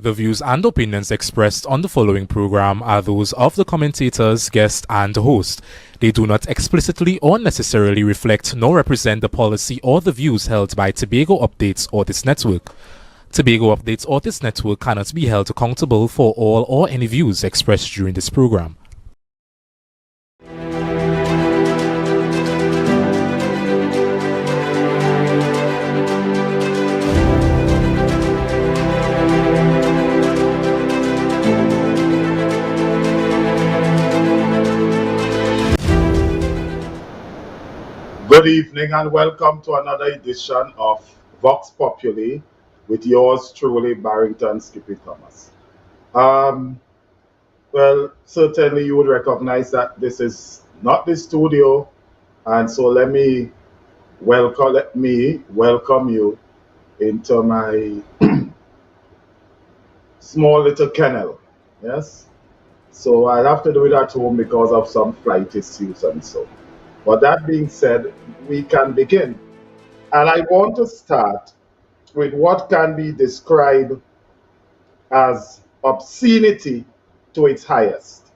The views and opinions expressed on the following program are those of the commentators, guest, and host. They do not explicitly or necessarily reflect nor represent the policy or the views held by Tobago Updates or this network. Tobago Updates or this network cannot be held accountable for all or any views expressed during this program. Good evening and welcome to another edition of VOX POPULI with yours truly, Barrington Skippy Thomas. Well, certainly you would recognize that this is not the studio, and so let me welcome you into my small little kennel. Yes, so I'll have to do it at home because of some flight issues and so. But that being said, we can begin. And I want to start with what can be described as obscenity to its highest.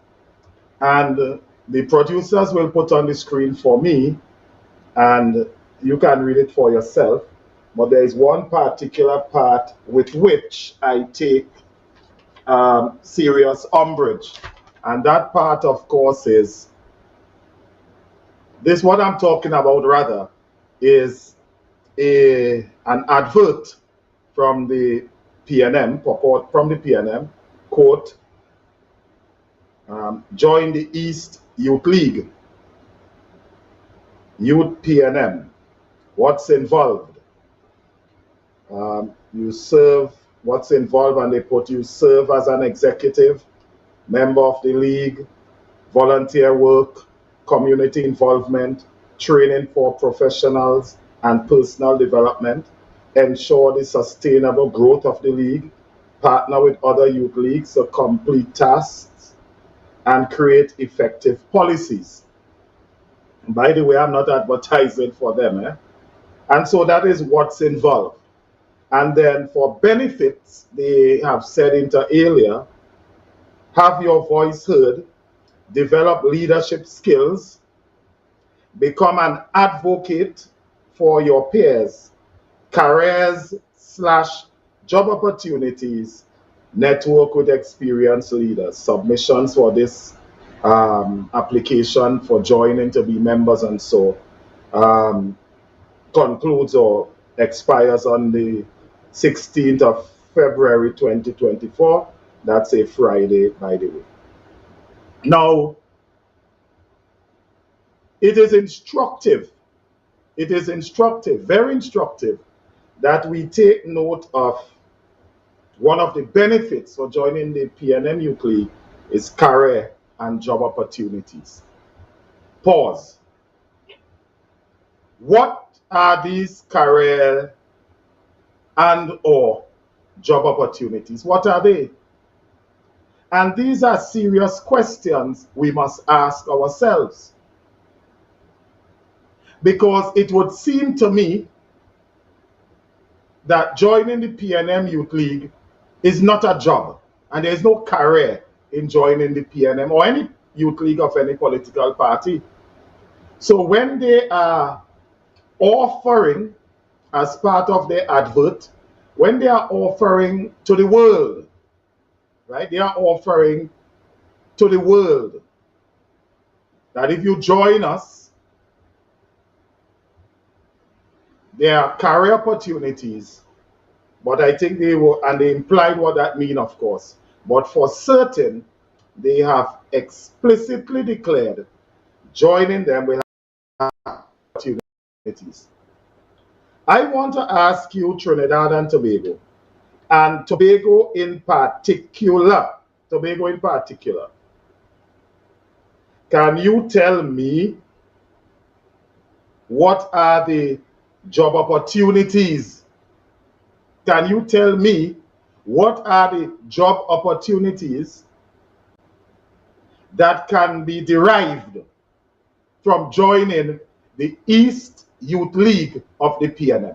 And the producers will put on the screen for me, and you can read it for yourself. But there is one particular part with which I take serious umbrage. And that part, of course, is this. What I'm talking about, rather, is an advert from the PNM, purport from the PNM, quote, join the East Youth League, Youth PNM, what's involved? You serve, what's involved, and they put you serve as an executive, member of the league, volunteer work, community involvement, training for professionals and personal development, ensure the sustainable growth of the league, partner with other youth leagues to complete tasks, and create effective policies. By the way, I'm not advertising for them. And so that is what's involved. And then for benefits, they have said inter alia, have your voice heard, develop leadership skills, become an advocate for your peers, careers/job opportunities, network with experienced leaders. Submissions for this application for joining to be members and so concludes or expires on the 16th of February 2024. That's a Friday, by the way. Now, it is instructive, very instructive, that we take note of one of the benefits for joining the PNM Youth League is career and job opportunities. Pause. What are these career and or job opportunities? What are they? And these are serious questions we must ask ourselves. Because it would seem to me that joining the PNM Youth League is not a job, and there is no career in joining the PNM or any youth league of any political party. So when they are offering, as part of their advert, when they are offering to the world, right? They are offering to the world that if you join us, there are career opportunities. But I think they will, and they implied what that means, of course. But for certain, they have explicitly declared joining them will have opportunities. I want to ask you, Trinidad and Tobago in particular, can you tell me what are the job opportunities? Can you tell me what are the job opportunities that can be derived from joining the East Youth League of the PNM?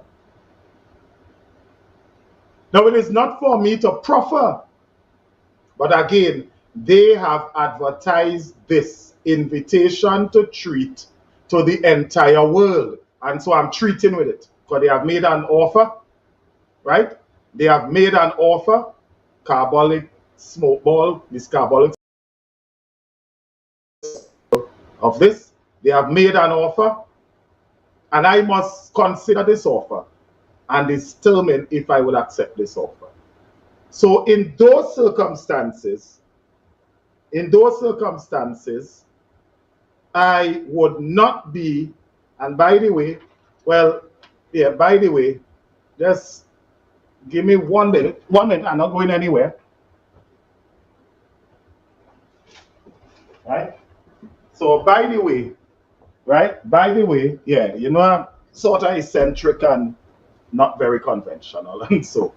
Now, it is not for me to proffer, but again, they have advertised this invitation to treat to the entire world. And so I'm treating with it because they have made an offer, right? They have made an offer, carbolic smoke ball, this carbolic of this. They have made an offer, and I must consider this offer and determine if I will accept this offer. So in those circumstances, I would not be, and by the way, well, yeah, by the way, just give me 1 minute. 1 minute, I'm not going anywhere. Right? So by the way, yeah, you know, I'm sort of eccentric and not very conventional. And so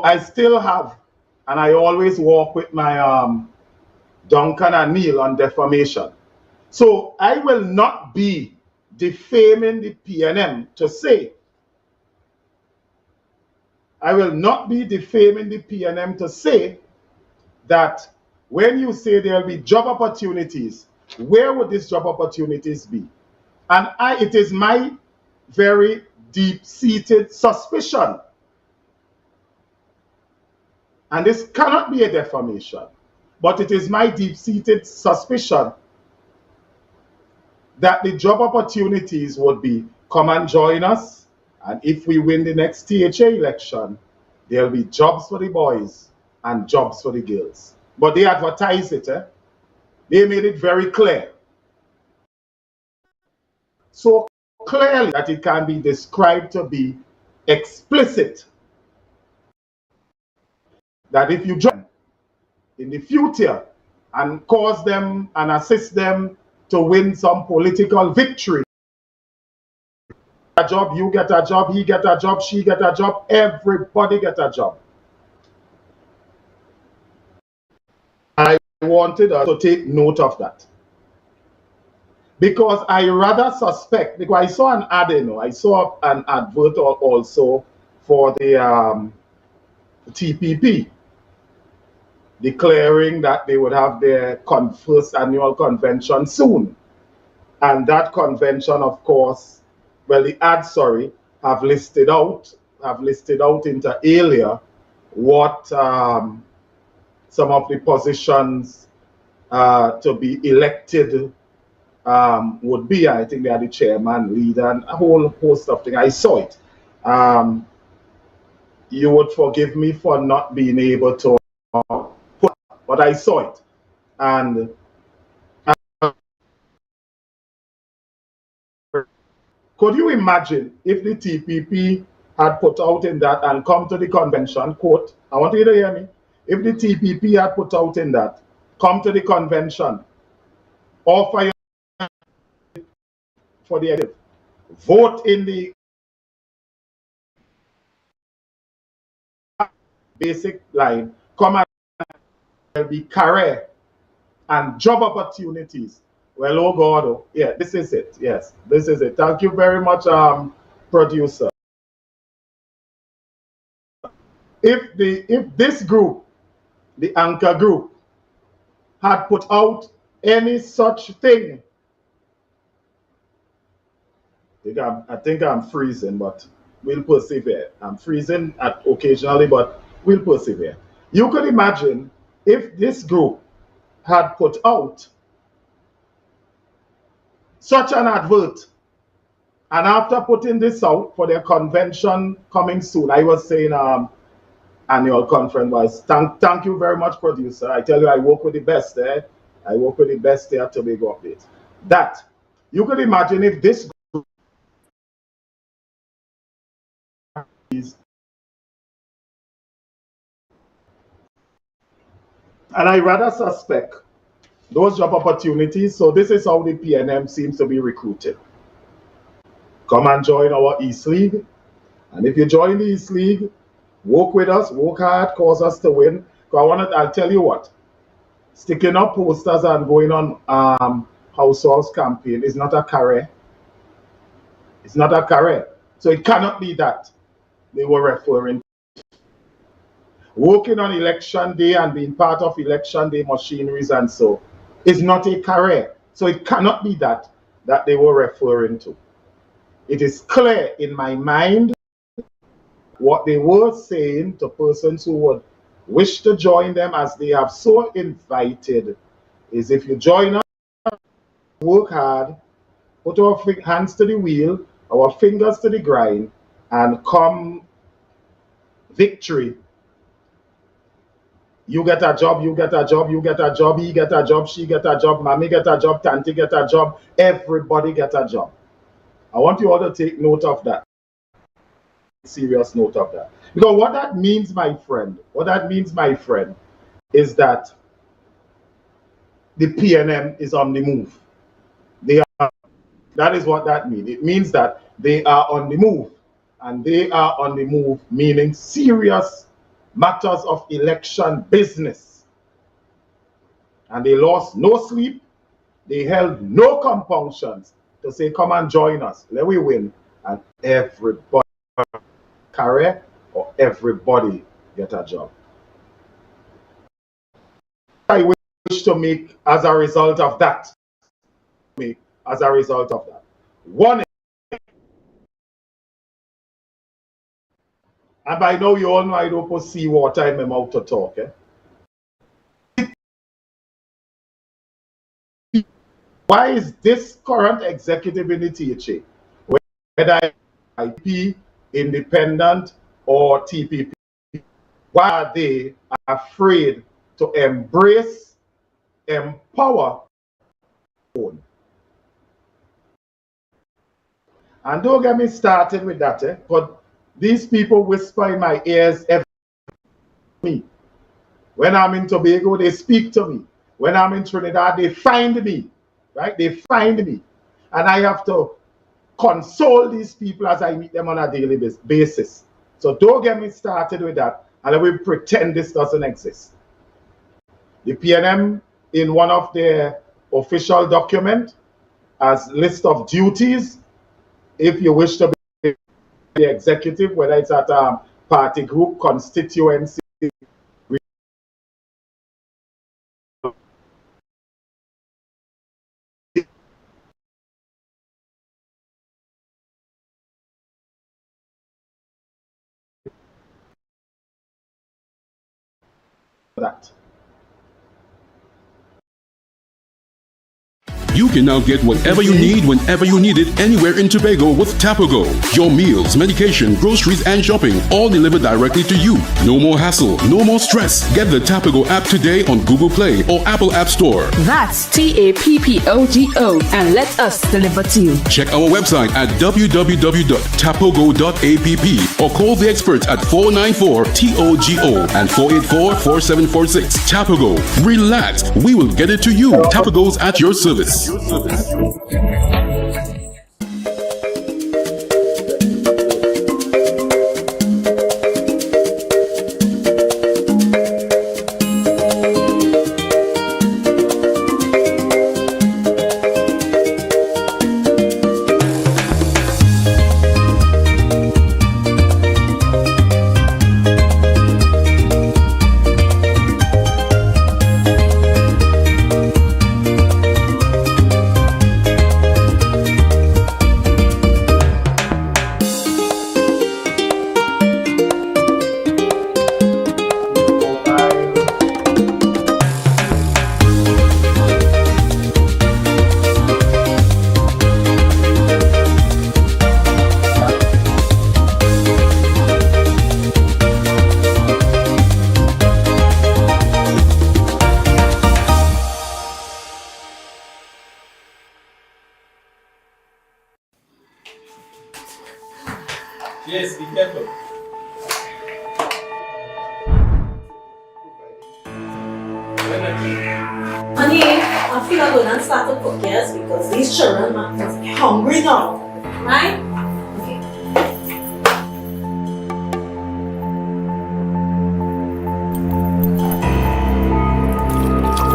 I still have, and I always walk with my Duncan and Neil on defamation. So I will not be defaming the PNM to say, that when you say there will be job opportunities, where would these job opportunities be? And it is my very deep-seated suspicion, and this cannot be a defamation, but it is my deep-seated suspicion that the job opportunities would be, come and join us, and if we win the next THA election, there'll be jobs for the boys and jobs for the girls. But they advertise it, they made it very clear. So clearly that it can be described to be explicit, that if you join in the future and cause them and assist them to win some political victory, a job, you get a job, he get a job, she get a job, everybody get a job. I wanted us to take note of that, because I rather suspect, because I saw an ad, I saw an advert also for the TPP declaring that they would have their first annual convention soon. And that convention, of course, well, the ad, have listed out inter alia what some of the positions to be elected would be. I think they are the chairman, leader, and a whole host of things. I saw it. You would forgive me for not being able to put, but I saw it. And could you imagine if the TPP had put out in that and come to the convention, quote, I want you to hear me, if the TPP had put out in that, come to the convention, offer for the executive, vote in the basic line, come and there will be career and job opportunities. Well, oh God, oh, yeah, this is it. Yes, this is it. Thank you very much, producer. If this group, the anchor group, had put out any such thing, I think I'm freezing, but we'll persevere. I'm freezing occasionally, but we'll persevere. You could imagine if this group had put out such an advert, and after putting this out for their convention coming soon, I was saying annual conference was, thank you very much, producer. I tell you, I work with the best there. I work with the best there to make updates. That, you could imagine if this group is, and I rather suspect those job opportunities. So this is how the PNM seems to be recruited. Come and join our East League. And if you join the East League, work with us, work hard, cause us to win. I'll tell you what, sticking up posters and going on households campaign is not a career. It's not a career. So it cannot be that they were referring to. working on election day and being part of election day machineries and so is not a career. So it cannot be that they were referring to. It is clear in my mind what they were saying to persons who would wish to join them, as they have so invited, is if you join us, work hard, put our hands to the wheel, our fingers to the grind, and come victory, you get a job, you get a job, you get a job, he get a job, she get a job, mommy get a job, tanti get a job, everybody get a job. I want you all to take note of that. Serious note of that. Because what that means, my friend, is that the PNM is on the move. That is what that means. It means that they are on the move. And they are on the move, meaning serious matters of election business. And they lost no sleep. They held no compunctions to say, come and join us. Let we win. And everybody career or everybody get a job. I wish to make as a result of that. One, and by now you all know I don't put seawater in my mouth to talk. Why is this current executive in the THA, whether IP, independent, or TPP, why are they afraid to embrace, empower? And don't get me started with that, but these people whisper in my ears every me. When I'm in Tobago, they speak to me. When I'm in Trinidad, they find me, right? They find me. And I have to console these people as I meet them on a daily basis. So don't get me started with that, and I will pretend this doesn't exist. The PNM, in one of their official documents, as list of duties, if you wish to be the executive, whether it's at a party group, constituency, that. You can now get whatever you need whenever you need it anywhere in Tobago with Tapago. Your meals, medication, groceries, and shopping all delivered directly to you. No more hassle, no more stress. Get the Tapago app today on Google Play or Apple App Store. That's TAPPOGO, and let us deliver to you. Check our website at www.tapogo.app or call the experts at 494-TOGO and 484-4746. Tapago. Relax. We will get it to you. Tapago's at your service. Yes, be careful. Honey, I feel I'm going to start to cook, yes, because these children must be hungry now. Right? Okay.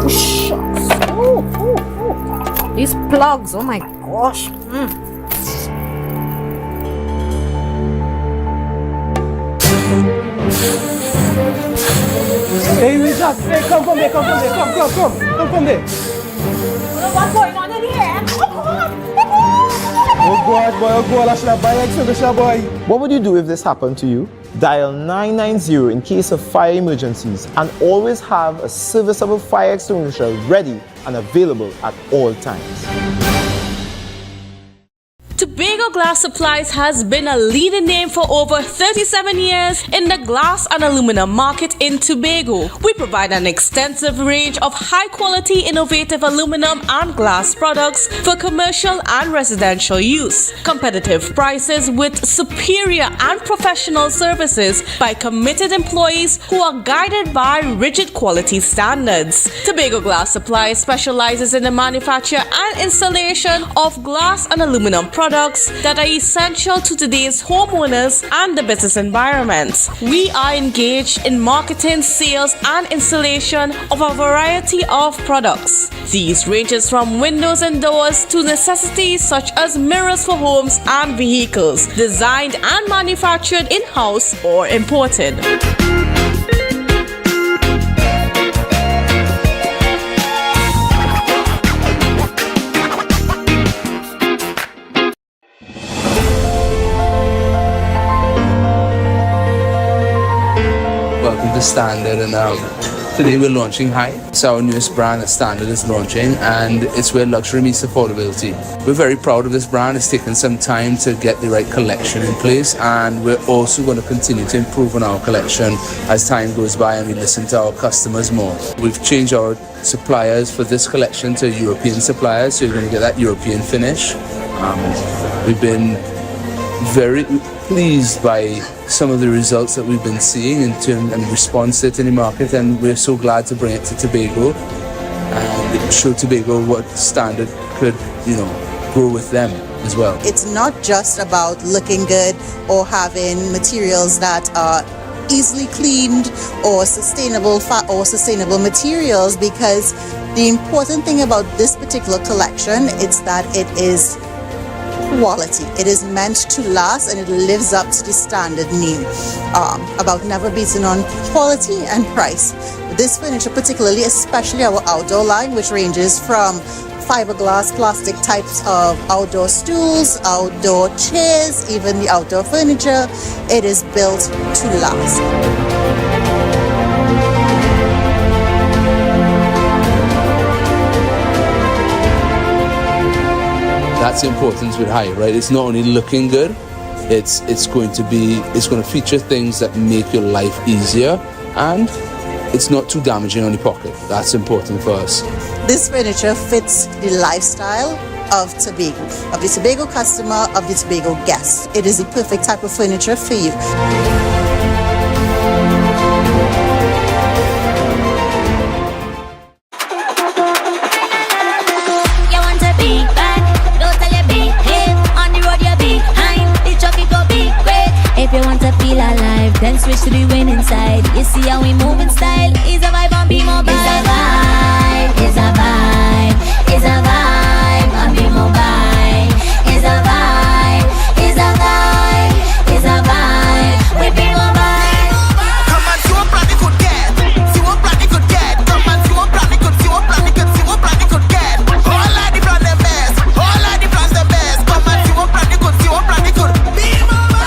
Oh, shucks. Oh. These plugs, oh my gosh. Relax. Hey, come from there. Come from there. What's going on in here? Oh God, I should have buy extinguisher, boy. What would you do if this happened to you? Dial 990 in case of fire emergencies and always have a serviceable fire extinguisher ready and available at all times. Tobago Glass Supplies has been a leading name for over 37 years in the glass and aluminum market in Tobago. We provide an extensive range of high-quality, innovative aluminum and glass products for commercial and residential use. Competitive prices with superior and professional services by committed employees who are guided by rigid quality standards. Tobago Glass Supplies specializes in the manufacture and installation of glass and aluminum products that are essential to today's homeowners and the business environment. We are engaged in marketing, sales, and installation of a variety of products. These ranges from windows and doors to necessities such as mirrors for homes and vehicles, designed and manufactured in-house or imported. Welcome to Standard, and today we're launching High. It's our newest brand that Standard is launching, and it's where luxury meets affordability. We're very proud of this brand. It's taken some time to get the right collection in place, and we're also going to continue to improve on our collection as time goes by and we listen to our customers more. We've changed our suppliers for this collection to European suppliers, so you're going to get that European finish. We've been very pleased by some of the results that we've been seeing in terms and response to it in the market, and we're so glad to bring it to Tobago and show Tobago what Standard could, grow with them as well. It's not just about looking good or having materials that are easily cleaned or sustainable materials, because the important thing about this particular collection is that it is quality. It is meant to last, and it lives up to the Standard name about never beating on quality and price. This furniture particularly, especially our outdoor line, which ranges from fiberglass, plastic types of outdoor stools, outdoor chairs, even the outdoor furniture, it is built to last. That's the importance with High, right? It's not only looking good, it's going to feature things that make your life easier, and it's not too damaging on the pocket. That's important for us. This furniture fits the lifestyle of Tobago, of the Tobago customer, of the Tobago guest. It is the perfect type of furniture for you. If you want to feel alive, then switch to the winning side. You see how we move in style. Is a vibe on Be Mobile. It's a vibe, it's a vibe, it's a vibe on Be Mobile. It's a vibe, it's a vibe, it's a vibe with Be Mobile. Come and see what plan it could get. See what plan it could get. Come and see what plan it could. See what plan it could. See what plan it could get. All of the plan the best. All of the plans the best. Come and see what plan it could. See what plan it could. Be Mobile.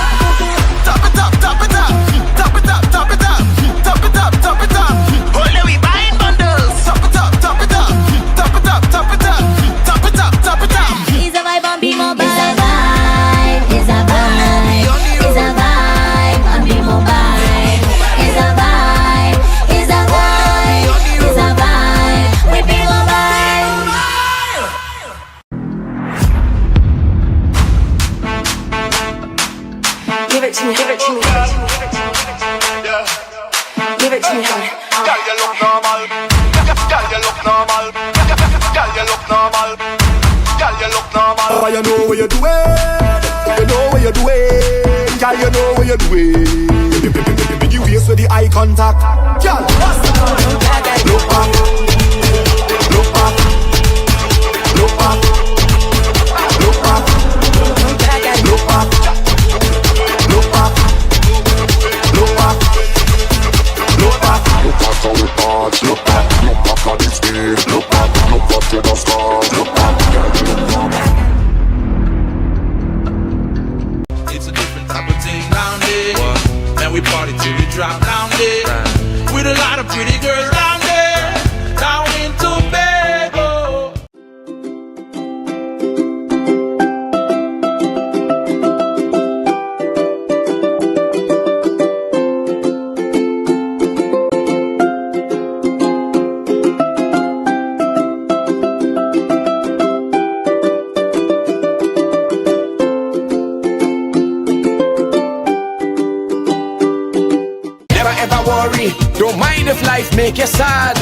Top it up, top it up, top it up, top it up, top it up, top it up. Only we buying bundles. Top it up, top it up, top it up, top it up, top it up, top it up. It's a vibe on Be Mobile. It's a vibe, it's a vibe, it's a vibe on Be Mobile. It's a vibe, it's a vibe, it's a vibe with Be Mobile. Give it to me, give it to me, give it to me, honey. Girl, you look normal. Girl, you look normal. Girl, you look normal. Girl, you look normal. Oh, you know what you're doing. You know what you're doing. Girl, you know what you're doing. You face with the eye contact. Girl, look back. Look back. Look back. Look back. Look back. Look back. Look back. Look back. Look back how we party. Look up, look what you just called. Look up, it's a different type of thing down there. And we party till we drop down there. With a lot of pretty girls down there. Down in Tobago. Don't mind if life make you sad.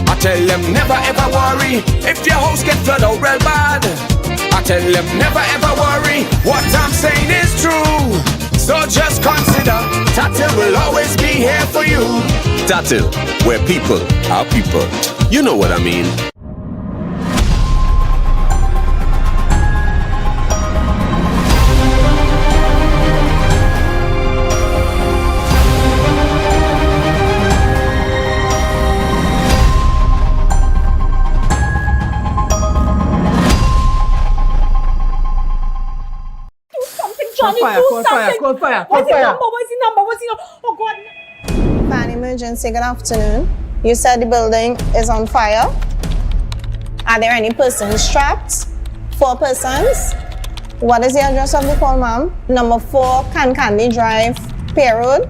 I tell them never ever worry if your house get flooded out real bad. I tell them never ever worry, what I'm saying is true. So just consider, Tatil will always be here for you. Tatil, where people are people. You know what I mean. What's the number? Oh God. Fan emergency, good afternoon. You said the building is on fire. Are there any persons trapped? 4 persons. What is the address of the call, ma'am? Number 4, Candy Drive, Pier Road.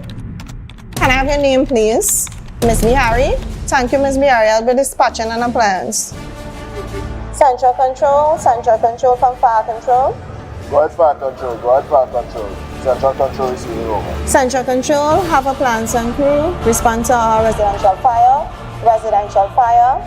Can I have your name, please? Miss Bihari. Thank you, Miss Bihari. I'll be dispatching an appliance. Central Control from Fire Control. Go ahead, Fire Control. Central Control is receiving over. Central Control, have a plans and crew. Respond to our residential fire.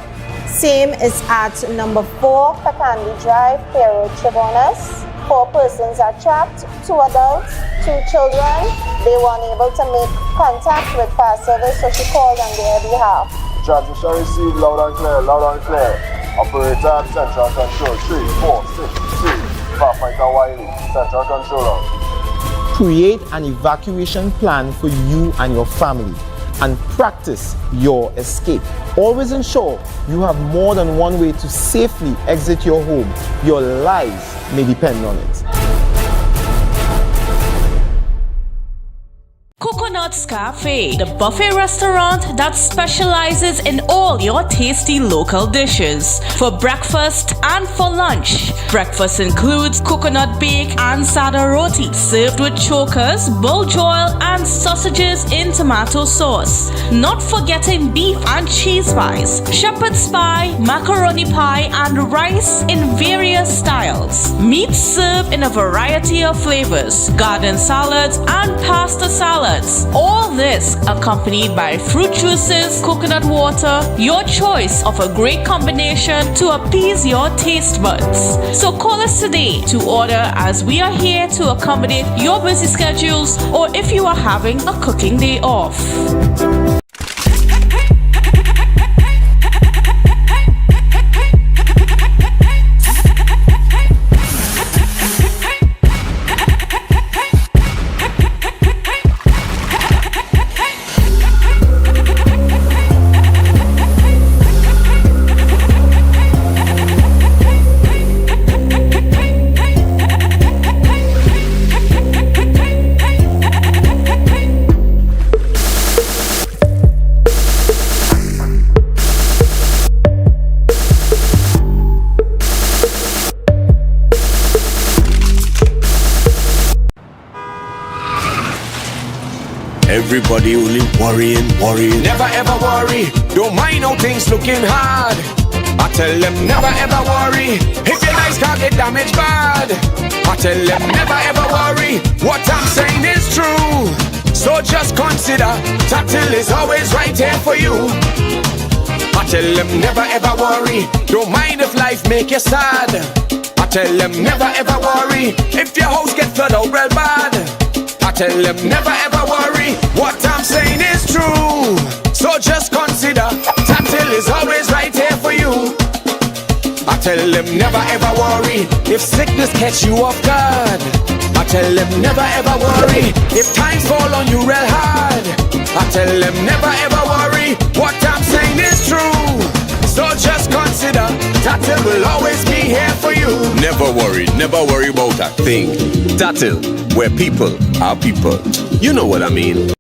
Same is at number 4, Candy Drive, Pier Road, Chabonas. 4 persons are trapped, 2 adults, 2 children. They were unable to make contact with fire service, so she called on their behalf. Transmission received loud and clear. Operator at Central Control, 3462. Firefighter Wiley, Central Controller. Create an evacuation plan for you and your family and practice your escape. Always ensure you have more than one way to safely exit your home. Your lives may depend on it. Coconut's Cafe, the buffet restaurant that specializes in all your tasty local dishes. For breakfast and for lunch. Breakfast includes coconut bake and sada roti, served with chokers, bull joil, and sausages in tomato sauce. Not forgetting beef and cheese pies, shepherd's pie, macaroni pie, and rice in various styles. Meat served in a variety of flavors, garden salads, and pasta salads. All this accompanied by fruit juices, coconut water, your choice of a great combination to appease your taste buds. So call us today to order, as we are here to accommodate your busy schedules or if you are having a cooking day off. Everybody only worrying. Never ever worry, don't mind how things looking hard. I tell them never ever worry, if your nice car get damaged bad. I tell them never ever worry, what I'm saying is true. So just consider, Tatil is always right here for you. I tell them never ever worry, don't mind if life make you sad. I tell them never ever worry, if your house get flooded out real bad. I tell them never ever worry, what I'm saying is true. So just consider, Tatil is always right here for you. I tell them never ever worry, if sickness catch you off guard. I tell them never ever worry, if times fall on you real hard. I tell them never ever worry, what I'm saying is true. So just consider Tatil will always be here for you. Never worry about a thing. Tatil, where people are people. You know what I mean.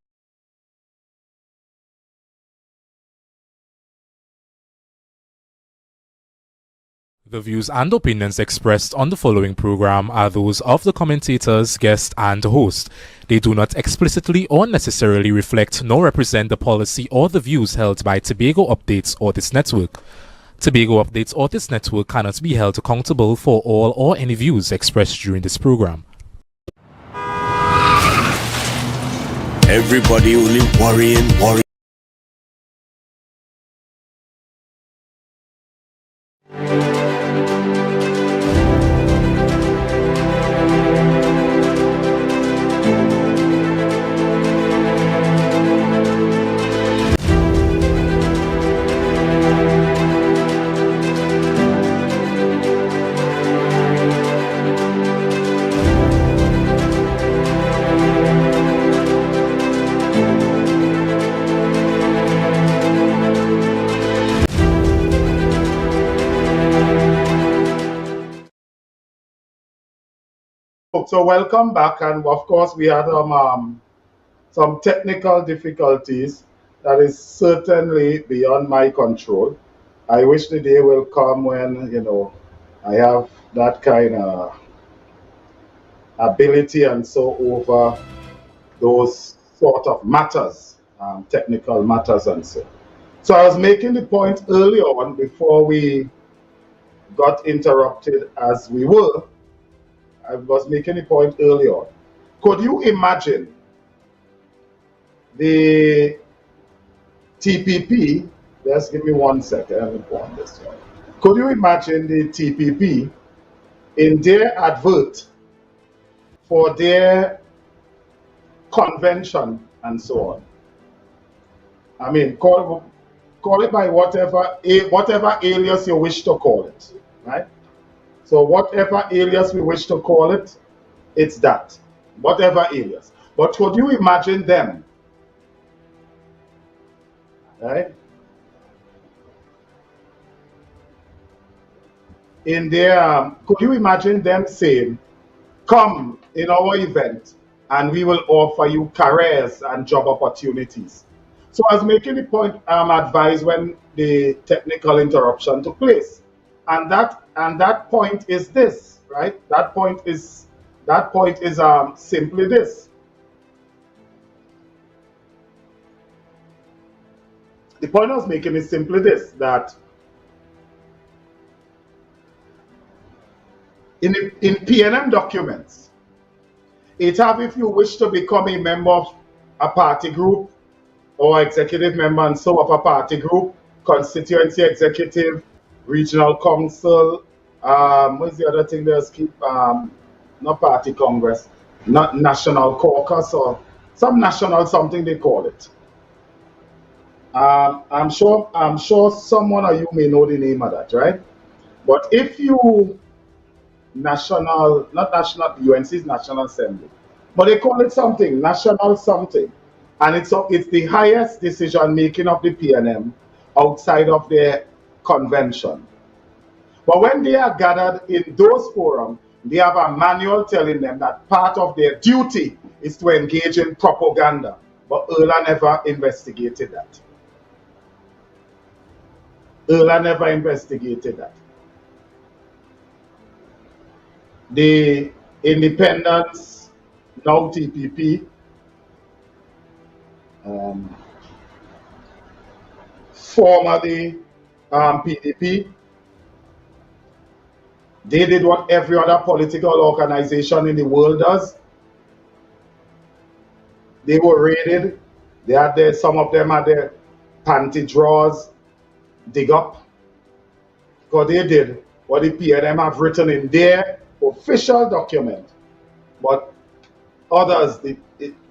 The views and opinions expressed on the following program are those of the commentators, guest, and host. They do not explicitly or necessarily reflect nor represent the policy or the views held by Tobago Updates or this network. Tobago Updates or this network cannot be held accountable for all or any views expressed during this program. Everybody only worrying. So welcome back, and of course we had some technical difficulties that is certainly beyond my control. I wish the day will come when, you know, I have that kind of ability and so over those sort of matters, technical matters and so. So I was making the point earlier on before we got interrupted as we were. I was making a point earlier on. Could you imagine the TPP? Just give me 1 second. Let me go on this one. Could you imagine the TPP in their advert for their convention and so on? I mean, call it by whatever alias you wish to call it, right? So whatever alias we wish to call it, it's that. Whatever alias. But could you imagine them, right? In their, could you imagine them saying, come in our event and we will offer you careers and job opportunities? So I was making the point advised when the technical interruption took place. And that point is this, right? That point is simply this. The point I was making is simply this, that in PNM documents, it have, if you wish to become a member of a party group or executive member and so of a party group, constituency executive, regional council, what's the other thing there's keep, not party congress, not national caucus or some national something they call it. I'm sure someone of you may know the name of that, right? But if you national, not national, UNC is National Assembly, but they call it something, national something. And it's the highest decision making of the PNM outside of their convention. But when they are gathered in those forums, they have a manual telling them that part of their duty is to engage in propaganda. But Erla never investigated that. Erla never investigated that. The independents, now TPP, formerly PDP, they did what every other political organization in the world does. They were raided. They had their, some of them had their panty drawers dig up. Because they did what the PNM have written in their official document. But others, the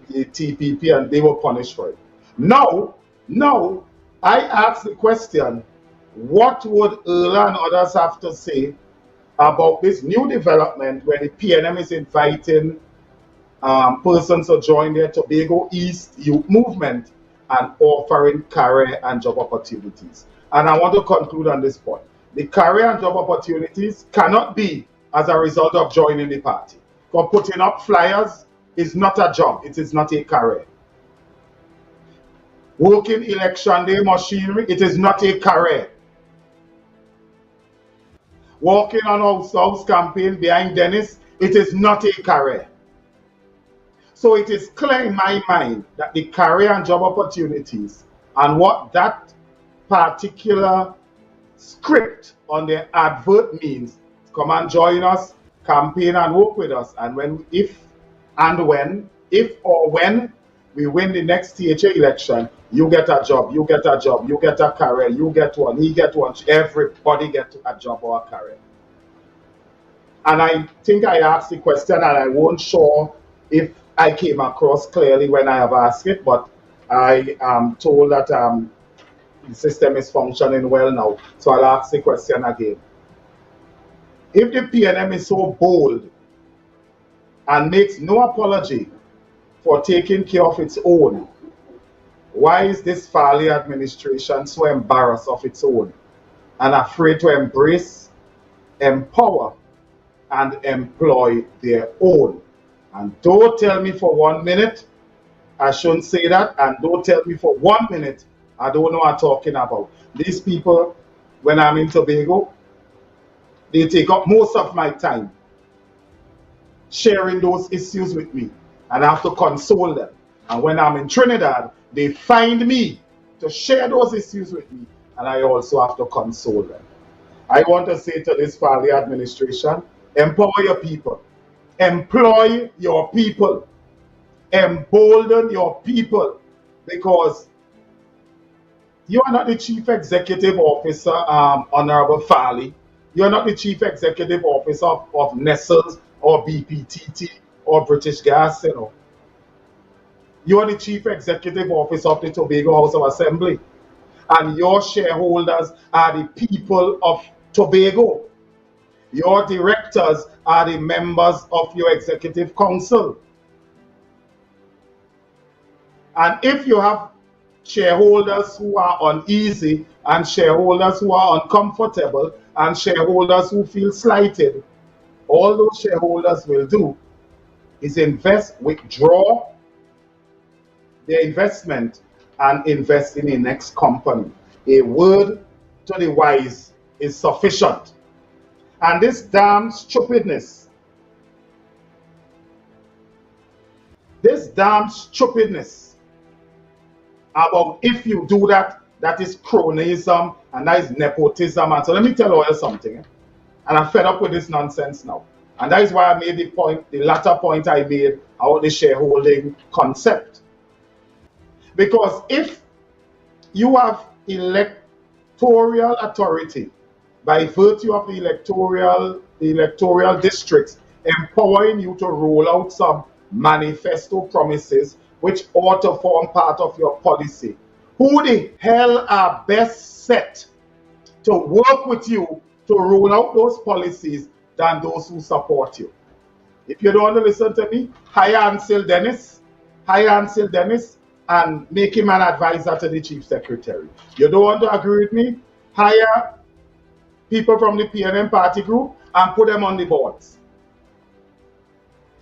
TPP, and they were punished for it. Now, I ask the question, what would Erla and others have to say about this new development where the PNM is inviting persons to join their Tobago East youth movement and offering career and job opportunities? And I want to conclude on this point. The career and job opportunities cannot be as a result of joining the party. For putting up flyers is not a job, it is not a career. Working election day machinery, it is not a career. Walking on house campaign behind Dennis, it is not a career. So it is clear in my mind that the career and job opportunities and what that particular script on the advert means, come and join us, campaign and work with us. And if or when we win the next THA election, you get a job, you get a job, you get a career, you get one, he get one, everybody get a job or a career. And I think I asked the question and I wasn't sure if I came across clearly when I have asked it, but I am told that the system is functioning well now. So I'll ask the question again. If the PNM is so bold and makes no apology for taking care of its own, why is this Farley administration so embarrassed of its own and afraid to embrace, empower, and employ their own? And don't tell me for 1 minute I shouldn't say that, and don't tell me for 1 minute I don't know what I'm talking about. These people, when I'm in Tobago, they take up most of my time sharing those issues with me, and I have to console them. And when I'm in Trinidad, they find me to share those issues with me, and I also have to console them. I want to say to this Farley administration, empower your people, employ your people, embolden your people, because you are not the Chief Executive Officer, Honorable Farley. You are not the Chief Executive Officer of Nestles or BPTT or British Gas, you know. You are the Chief Executive Officer of the Tobago House of Assembly. And your shareholders are the people of Tobago. Your directors are the members of your Executive Council. And if you have shareholders who are uneasy and shareholders who are uncomfortable and shareholders who feel slighted, all those shareholders will do is withdraw their investment and invest in the next company. A word to the wise is sufficient. And this damn stupidness, about if you do that, that is cronyism and that is nepotism. And so let me tell you all something. And I'm fed up with this nonsense now. And that is why I made the latter point I made about the shareholding concept. Because if you have electoral authority by virtue of the electoral districts empowering you to roll out some manifesto promises which ought to form part of your policy, who the hell are best set to work with you to roll out those policies than those who support you? If you don't want to listen to me, hire Ansel Dennis, and make him an advisor to the Chief Secretary. You don't want to agree with me, hire people from the PNM party group and put them on the boards.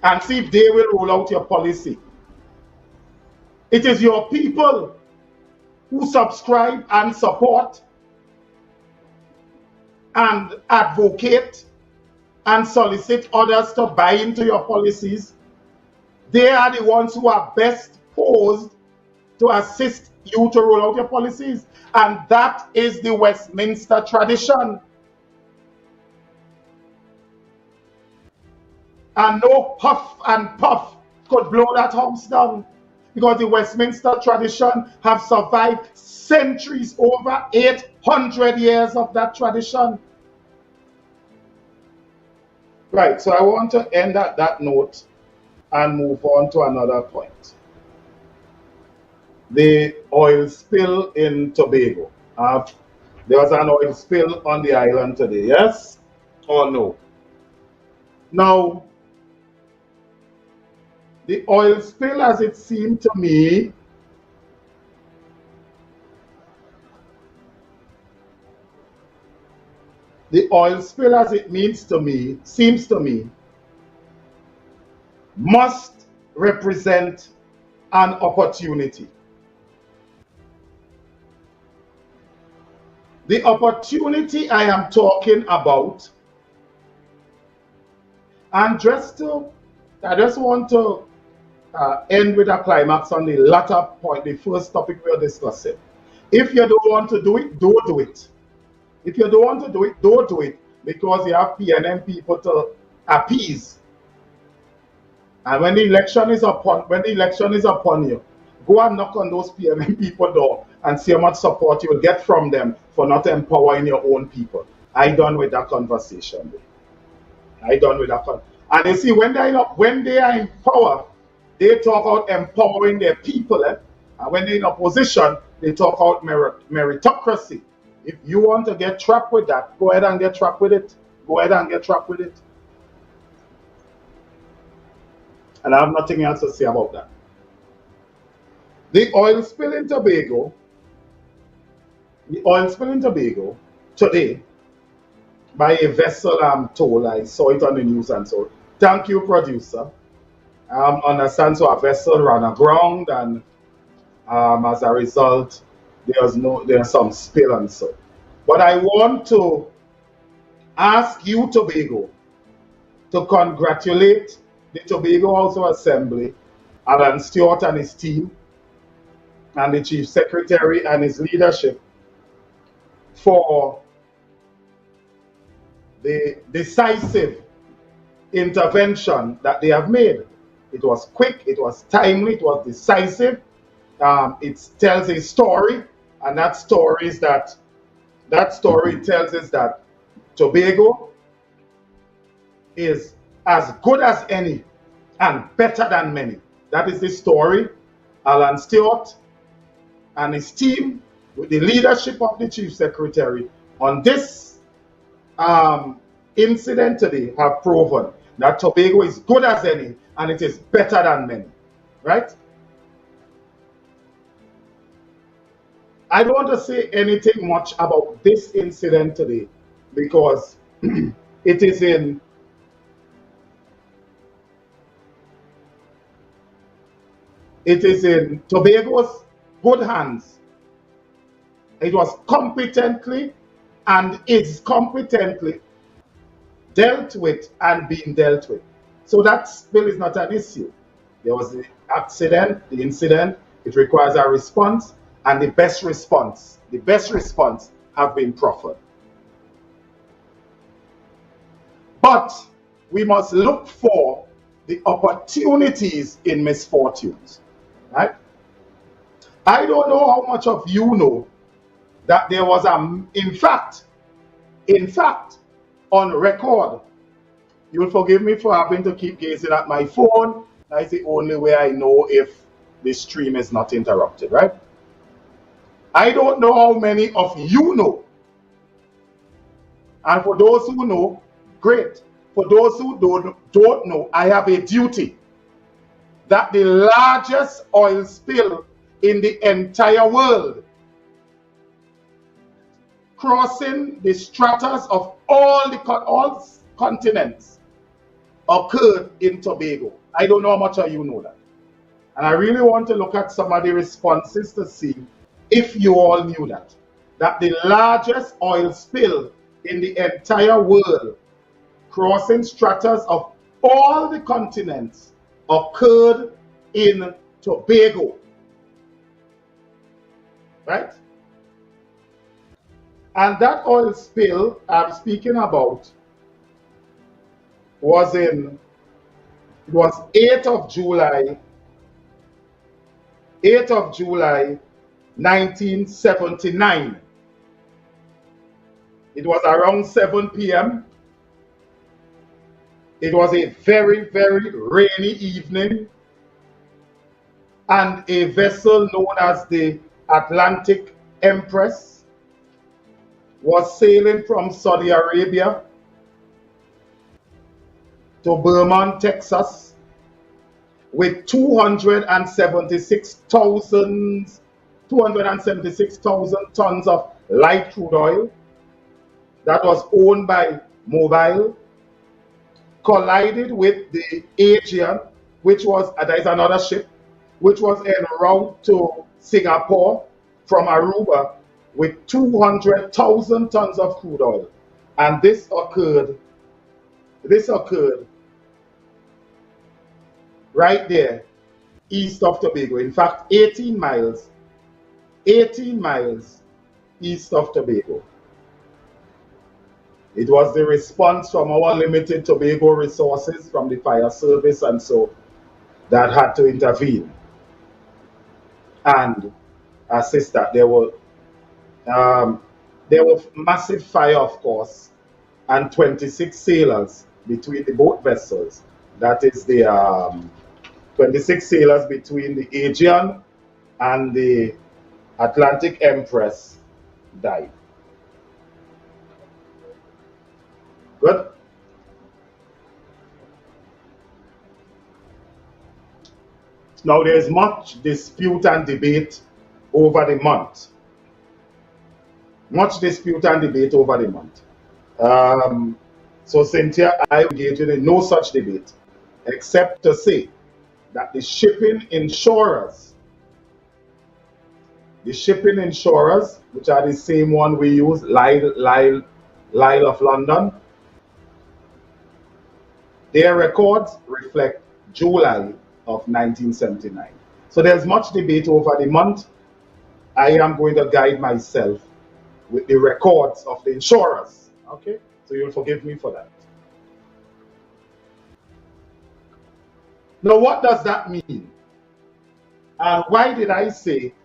And see if they will roll out your policy. It is your people who subscribe and support and advocate and solicit others to buy into your policies. They are the ones who are best posed to assist you to roll out your policies. And that is the Westminster tradition. And no puff and puff could blow that house down, because the Westminster tradition have survived centuries, over 800 years of that tradition. Right, so I want to end at that note and move on to another point. The oil spill in Tobago. There was an oil spill on the island today, yes or no? Now, the oil spill, as it seemed to me, the oil spill, as it seems to me, must represent an opportunity. The opportunity I am talking about, and I just want to end with a climax on the latter point, the first topic we are discussing. If you don't want to do it, don't do it. If you don't want to do it, don't do it, because you have PNM people to appease. And when the election is upon you, go and knock on those PNM people door and see how much support you will get from them for not empowering your own people. I done with that conversation. And you see, when they are in power, they talk about empowering their people. And when they're in opposition, they talk about meritocracy. If you want to get trapped with that, go ahead and get trapped with it. And I have nothing else to say about that. The oil spill in Tobago today, by a vessel, I'm told, I saw it on the news and so. Thank you, producer. Understand, so a vessel ran aground, and as a result, there's some spill and so. But I want to ask you, Tobago, to congratulate the Tobago House of Assembly, Alan Stewart and his team, and the Chief Secretary and his leadership for the decisive intervention that they have made. It was quick, it was timely, it was decisive. It tells a story, and that story tells us that Tobago is as good as any and better than many. That is the story. Alan Stewart and his team, with the leadership of the Chief Secretary, on this incident today, have proven that Tobago is good as any and it is better than many. Right? I don't want to say anything much about this incident today because it is in Tobago's good hands. It was competently and is competently dealt with and being dealt with. So that spill is not an issue. There was the accident, the incident. It requires a response, and the best response have been proffered. But we must look for the opportunities in misfortunes, right? I don't know how much of you know that there was in fact, on record, you'll forgive me for having to keep gazing at my phone. That's the only way I know if the stream is not interrupted, right? I don't know how many of you know. And for those who know, great. For those who don't know, I have a duty that the largest oil spill in the entire world, crossing the stratas of all continents, occurred in Tobago. I don't know how much of you know that. And I really want to look at some of the responses to see if you all knew that the largest oil spill in the entire world, crossing stratas of all the continents, occurred in Tobago. Right? And that oil spill I'm speaking about was 8th of July 1979. It was around 7 p.m. It was a very, very rainy evening, and a vessel known as the Atlantic Empress was sailing from Saudi Arabia to Beaumont, Texas, with 276,000 tons of light crude oil, that was owned by Mobile collided with the Aegean, which was, that is another ship, which was en route to Singapore from Aruba with 200,000 tons of crude oil. And this occurred right there, east of Tobago. In fact, 18 miles east of Tobago. It was the response from our limited Tobago resources, from the fire service and so, that had to intervene and assist that. There were massive fire, of course, and 26 sailors between the boat vessels. That is the 26 sailors between the Aegean and the Atlantic Empress died. Good. Now there is much dispute and debate over the month. Much dispute and debate over the month. So Cynthia, I engage in no such debate, except to say that the shipping insurers, which are the same one we use, Lyle of London, their records reflect July of 1979. So there's much debate over the month. I am going to guide myself with the records of the insurers. Okay? So you'll forgive me for that. Now, what does that mean? And why did I say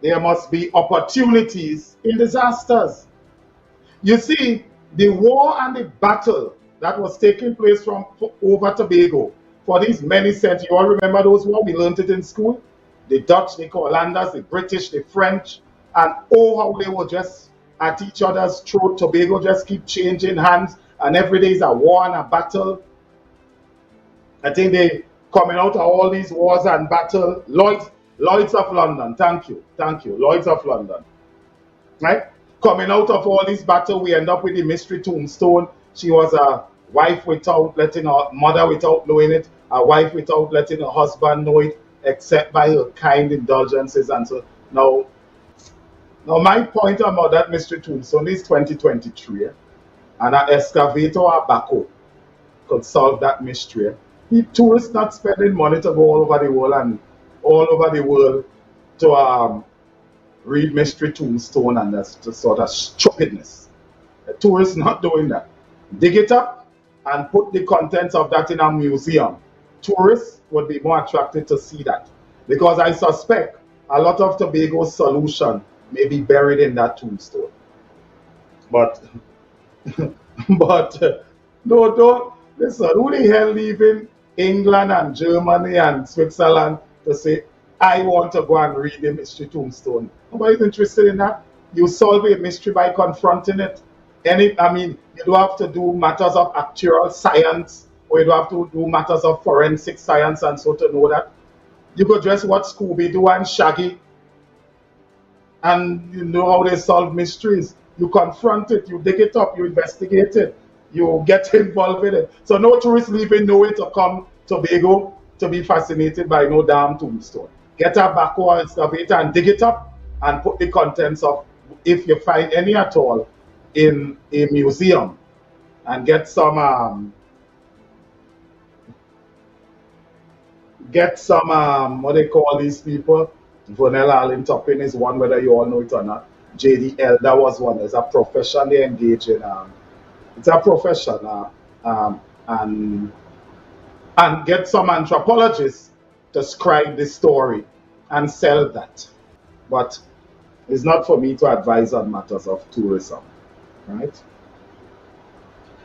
there must be opportunities in disasters? You see, the war and the battle that was taking place from over Tobago for these many centuries. You all remember those wars? We learned it in school. The Dutch, the Hollanders, the British, the French, and oh, how they were just at each other's throat. Tobago just keep changing hands, and every day is a war and a battle. I think they coming out of all these wars and battle. Lloyds of London, thank you, Lloyds of London, right? Coming out of all these battle, we end up with the mystery tombstone. She was a wife without letting her mother, without knowing it, a wife without letting her husband know it, except by her kind indulgences. And so now my point about that mystery tombstone is 2023, and an excavator or a backhoe could solve that mystery. The tourists not spending money to go all over the world to read mystery tombstone, and that's just sort of stupidness. The tourists not doing that. Dig it up and put the contents of that in a museum. Tourists would be more attracted to see that, because I suspect a lot of Tobago's solution may be buried in that tombstone. But no, don't listen. Who the hell leaving England and Germany and Switzerland to say, I want to go and read the mystery tombstone? Nobody's interested in that. You solve a mystery by confronting it. You don't have to do matters of actuarial science, or you don't have to do matters of forensic science and so to know that. You could just watch Scooby-Doo and Shaggy, and you know how they solve mysteries. You confront it, you dig it up, you investigate it, you get involved in it. So no tourists leaving nowhere to come to Tobago to be fascinated by no damn tombstone. Get a backhoe or excavator and dig it up and put the contents of, if you find any at all, in a museum, and get some what they call these people. Vanilla Allen Topping is one, whether you all know it or not. J.D. Elder was one. There's a profession they engage in. It's a profession, and get some anthropologists to scribe the story and sell that. But it's not for me to advise on matters of tourism, right?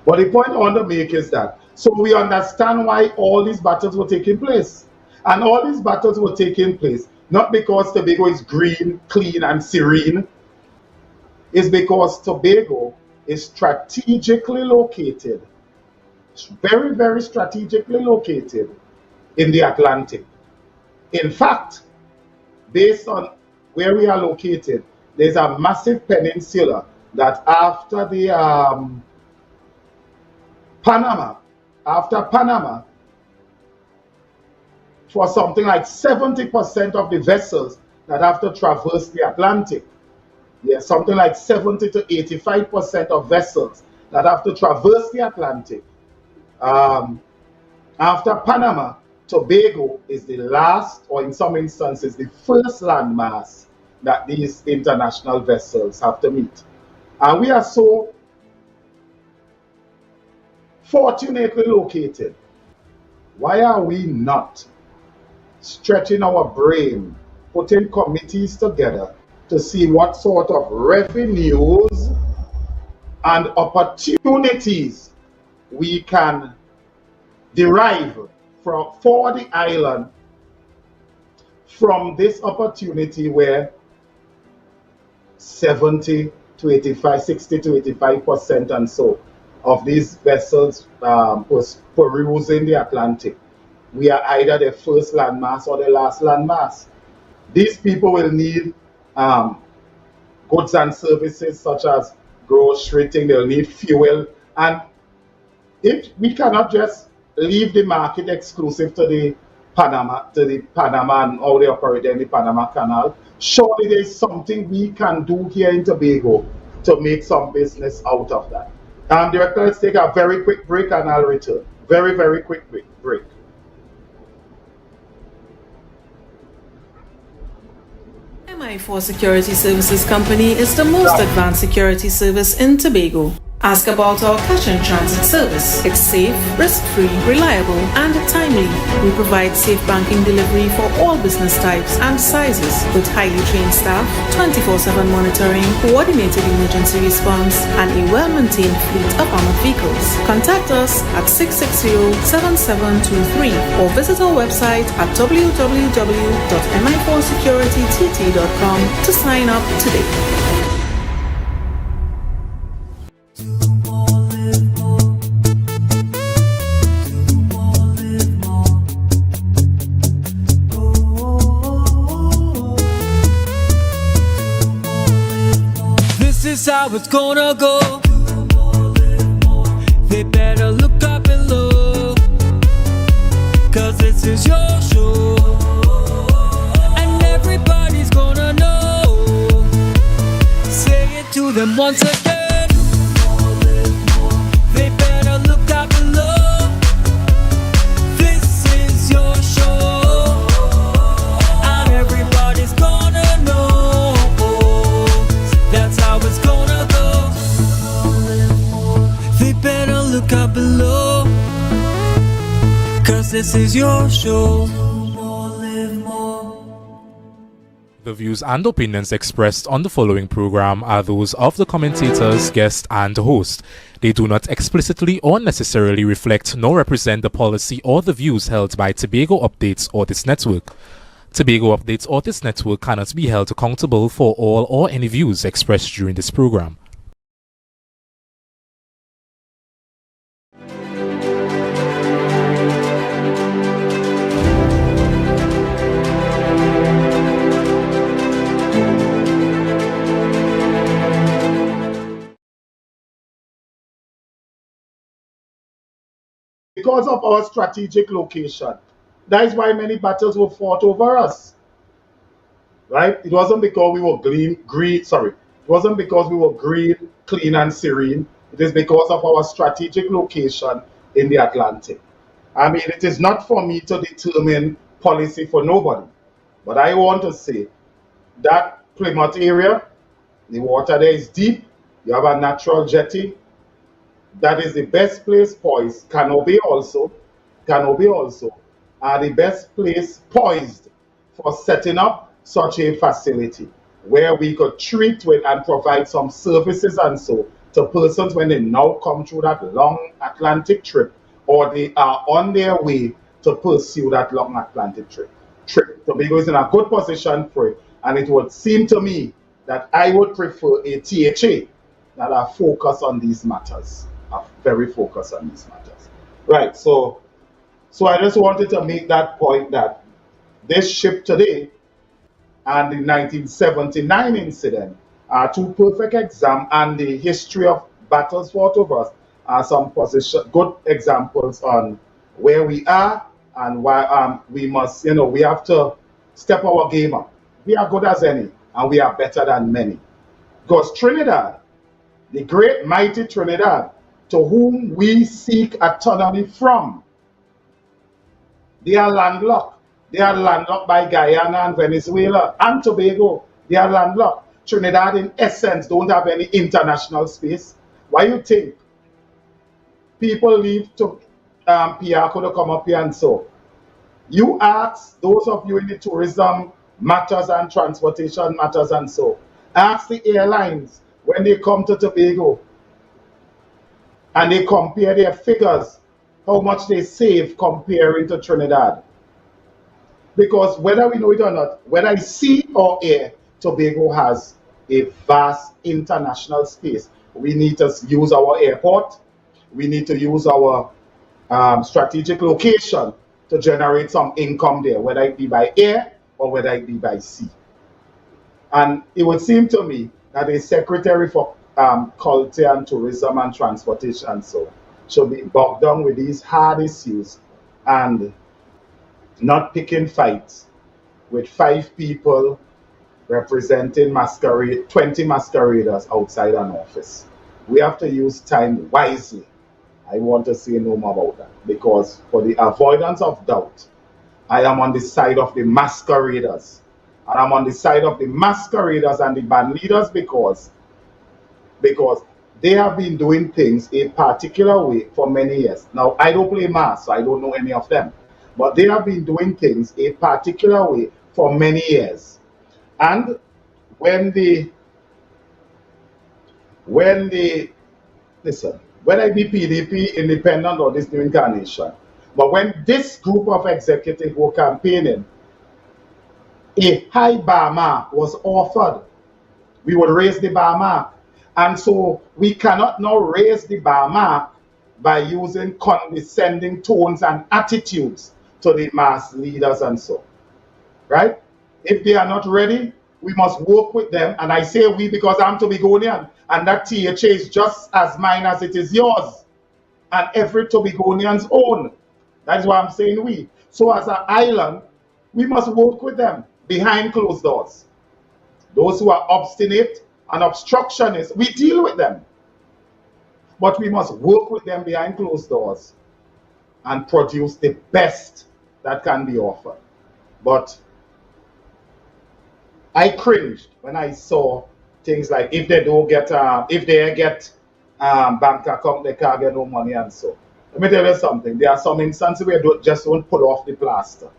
But the point I want to make is that, so we understand why all these battles were taking place. And all these battles were taking place not because Tobago is green, clean, and serene. It's because Tobago is strategically located, very, very strategically located in the Atlantic. In fact, based on where we are located, there's a massive peninsula that after the Panama, for something like 70% of the vessels that have to traverse the Atlantic, yes, something like 70 to 85% of vessels that have to traverse the Atlantic, after Panama, Tobago is the last, or in some instances, the first landmass that these international vessels have to meet. And we are so fortunately located. Why are we not stretching our brain, putting committees together to see what sort of revenues and opportunities we can derive for the island from this opportunity where 70 to 85, 60 to 85% and so of these vessels perusing the Atlantic. We are either the first landmass or the last landmass. These people will need goods and services such as grocery thing, they'll need fuel. And if we cannot just leave the market exclusive to the Panama and how they operate in the Panama Canal, surely there's something we can do here in Tobago to make some business out of that. Director, let's take a very quick break and I'll return. Very, very quick break. MI4 Security Services Company is the most advanced security service in Tobago. Ask about our cash and transit service. It's safe, risk-free, reliable, and timely. We provide safe banking delivery for all business types and sizes with highly trained staff, 24/7 monitoring, coordinated emergency response, and a well-maintained fleet of armored vehicles. Contact us at 660-7723 or visit our website at www.mi4securitytt.com to sign up today. How it's gonna go. They better look up below, 'cause this is your show, and everybody's gonna know. Say it to them once again. They better look up below. This is your show, and everybody's gonna know. That's how it's gonna go. They better look up below, 'cause this is your show. The views and opinions expressed on the following program are those of the commentators, guest, and host. They do not explicitly or necessarily reflect nor represent the policy or the views held by Tobago Updates or this network. Tobago Updates or this network cannot be held accountable for all or any views expressed during this program. Because of our strategic location. That is why many battles were fought over us. Right? It wasn't because we were greed. It wasn't because we were green, clean, and serene. It is because of our strategic location in the Atlantic. I mean, it is not for me to determine policy for nobody. But I want to say that Plymouth area, the water there is deep. You have a natural jetty. That is the best place poised. Canoe also are the best place poised for setting up such a facility where we could treat with and provide some services and so to persons when they now come through that long Atlantic trip or they are on their way to pursue that long Atlantic trip. Tobago is in a good position for it, and it would seem to me that I would prefer a THA that are focused on these matters. Are very focused on these matters. Right, so I just wanted to make that point that this ship today and the 1979 incident are two perfect examples, and the history of battles fought over us are some good examples on where we are and why we must, we have to step our game up. We are good as any, and we are better than many. Because Trinidad, the great mighty Trinidad, to whom we seek autonomy from, they are landlocked. They are landlocked by Guyana and Venezuela and Tobago. They are landlocked. Trinidad, in essence, don't have any international space. Why you think people leave to Piaco to come up here and so? You ask those of you in the tourism matters and transportation matters and so, ask the airlines when they come to Tobago and they compare their figures, how much they save comparing to Trinidad. Because whether we know it or not, whether it's sea or air, Tobago has a vast international space. We need to use our airport. We need to use our strategic location to generate some income there, whether it be by air or whether it be by sea. And it would seem to me that a secretary for culture and tourism and transportation and so should be bogged down with these hard issues and not picking fights with 5 people representing 20 masqueraders outside an office. We have to use time wisely. I want to say no more about that, because for the avoidance of doubt, I am on the side of the masqueraders. And I'm on the side of the masqueraders and the band leaders because they have been doing things a particular way for many years. Now, I don't play mass, so I don't know any of them. But they have been doing things a particular way for many years. And listen, whether it be PDP, independent, or this new incarnation, but when this group of executives were campaigning, a high bar mark was offered. We would raise the bar mark. And so we cannot now raise the bar mark by using condescending tones and attitudes to the mass leaders and so. Right? If they are not ready, we must work with them. And I say we because I'm Tobagonian, and that THA is just as mine as it is yours. And every Tobagonian's own. That's why I'm saying we. So as an island, we must work with them behind closed doors. Those who are obstinate and obstructionists, we deal with them. But we must work with them behind closed doors and produce the best that can be offered. But I cringed when I saw things like if they get bank account, they can't get no money and so. Let me tell you something. There are some instances where you just don't pull off the plaster.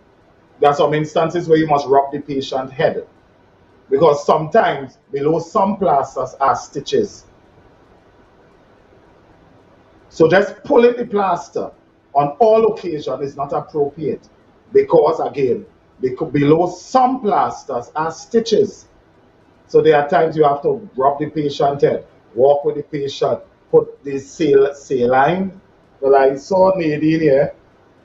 There are some instances where you must rub the patient's head. Because sometimes below some plasters are stitches. So just pulling the plaster on all occasions is not appropriate. Because again, below some plasters are stitches. So there are times you have to rub the patient's head, walk with the patient, put the saline. Well, I saw Nadine here,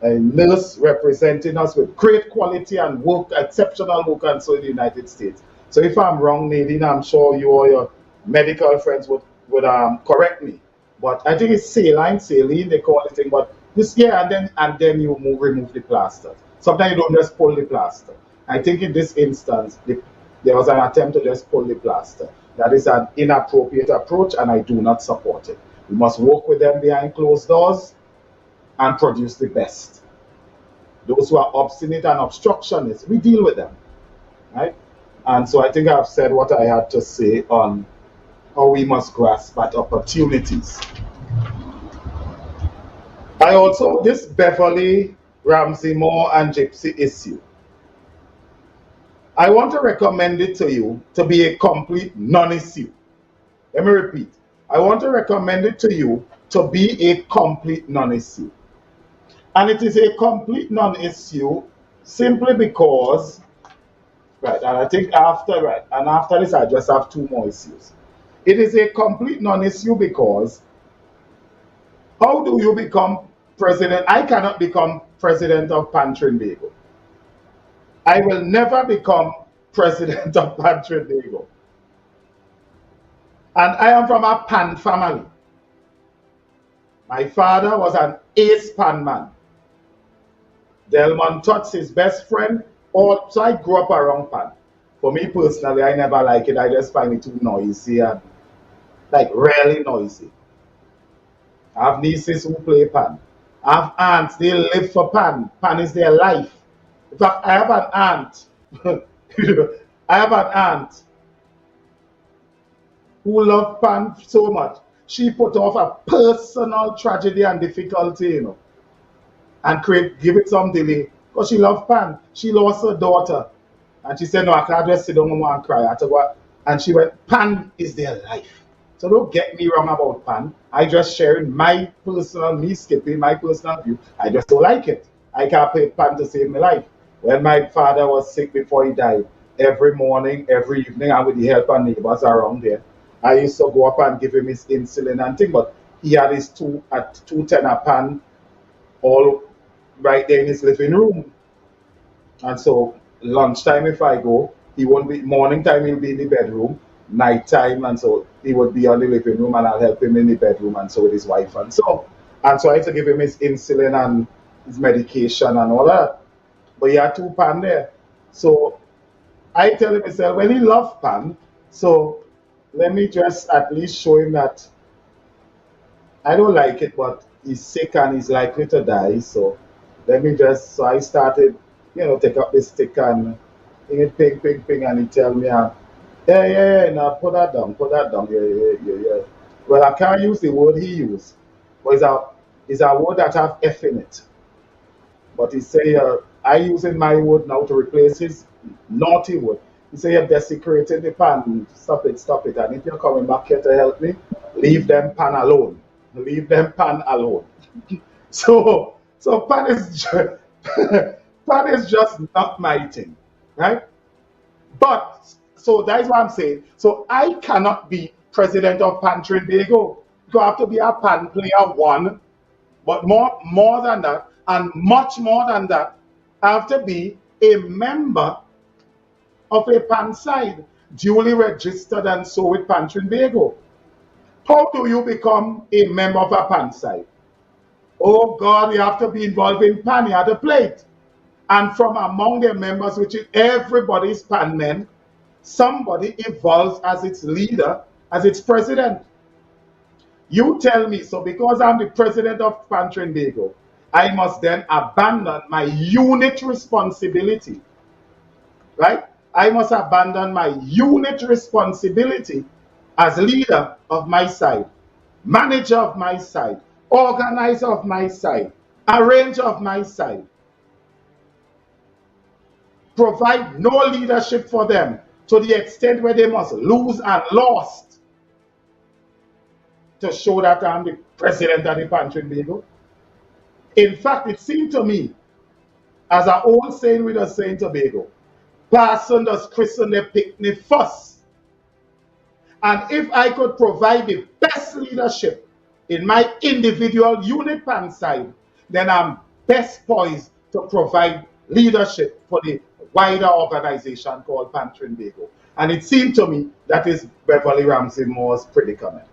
a nurse representing us with great quality and work, exceptional work and so in the United States. So if I'm wrong, Nadine, I'm sure you or your medical friends would correct me. But I think it's saline, they call it, but this and then you remove the plaster. Sometimes you don't just pull the plaster. I think in this instance, there was an attempt to just pull the plaster. That is an inappropriate approach, and I do not support it. We must work with them behind closed doors and produce the best. Those who are obstinate and obstructionists, we deal with them, right? And so I think I've said what I had to say on how we must grasp at opportunities. I also, this Beverly, Ramsey Moore, and Gypsy issue, I want to recommend it to you to be a complete non-issue. Let me repeat. I want to recommend it to you to be a complete non-issue. And it is a complete non-issue simply because, and I think after this I just have 2 more issues. It is a complete non-issue because how do you become president? I cannot become president of Trinbago. I will never become president of Trinbago. And I am from a pan family. My father was an ace pan man. Delmon Tut's his best friend. So I grew up around pan. For me personally, I never like it. I just find it too noisy and like really noisy. I have nieces who play pan. I have aunts, they live for pan. Pan is their life. In fact, I have an aunt. I have an aunt who loved pan so much. She put off a personal tragedy and difficulty, and give it some delay. Because she loved pan. She lost her daughter. And she said, no, I can't just sit down and cry. I told her, and she went, pan is their life. So don't get me wrong about pan. I just sharing my personal, my personal view. I just don't like it. I can't pay pan to save my life. When my father was sick before he died, every morning, every evening, and with the help of neighbors around there, I used to go up and give him his insulin and thing, but he had his 210 pan all right there in his living room. And so lunchtime if I go, he won't be, morning time he'll be in the bedroom, night time, and so he would be on the living room and I'll help him in the bedroom and so with his wife and so. And so I had to give him his insulin and his medication and all that. But he had 2 pan there. So I tell him myself, well, he loved pan, so let me just at least show him that I don't like it, but he's sick and he's likely to die. So let me just, so I started, take up this stick and ping, ping, ping, and he tell me, yeah, now put that down, yeah. Well, I can't use the word he used, but it's a word that have F in it. But he say, I using my word now to replace his naughty word. He say, you're desecrating the pan. Stop it. And if you're coming back here to help me, leave them pan alone. Leave them pan alone. So pan is just not my thing, right? But, so that's what I'm saying. So I cannot be president of Pan Trinbago. You have to be a pan player, one, but more than that, and much more than that, I have to be a member of a pan side, duly registered and so with Pan Trinbago. How do you become a member of a pan side? Oh God, you have to be involved in pan, you have to play it. And from among their members, which is everybody's pan men, somebody evolves as its leader, as its president. You tell me, so because I'm the president of Pan Trinbago, I must then abandon my unit responsibility, right? I must abandon my unit responsibility as leader of my side, manager of my side, organizer of my side, arranger of my side. Provide no leadership for them to the extent where they must lose and lost to show that I'm the president of the Pan Trinbago. In fact, it seemed to me, as our old saying with us saying Tobago, person does christen the picnic first. And if I could provide the best leadership in my individual unit pan side, then I'm best poised to provide leadership for the wider organization called Pan Trinbago. And it seemed to me that is Beverly Ramsey Moore's predicament.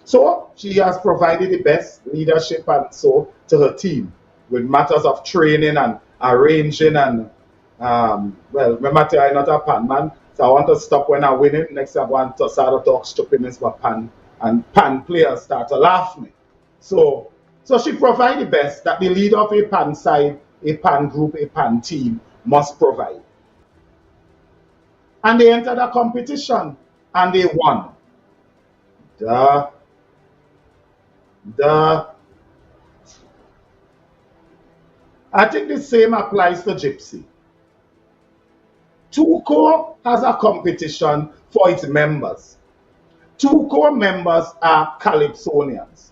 So she has provided the best leadership and so to her team with matters of training and arranging and well, remember I'm not a pan man, so I want to stop when I win it. Next I want to start to talk stupidness for pan, and pan players start to laugh me. So she provided the best that the leader of a pan side, a pan group, a pan team must provide. And they entered a competition and they won. I think the same applies to Gypsy. TUCO has a competition for its members. TUCO members are Calypsonians.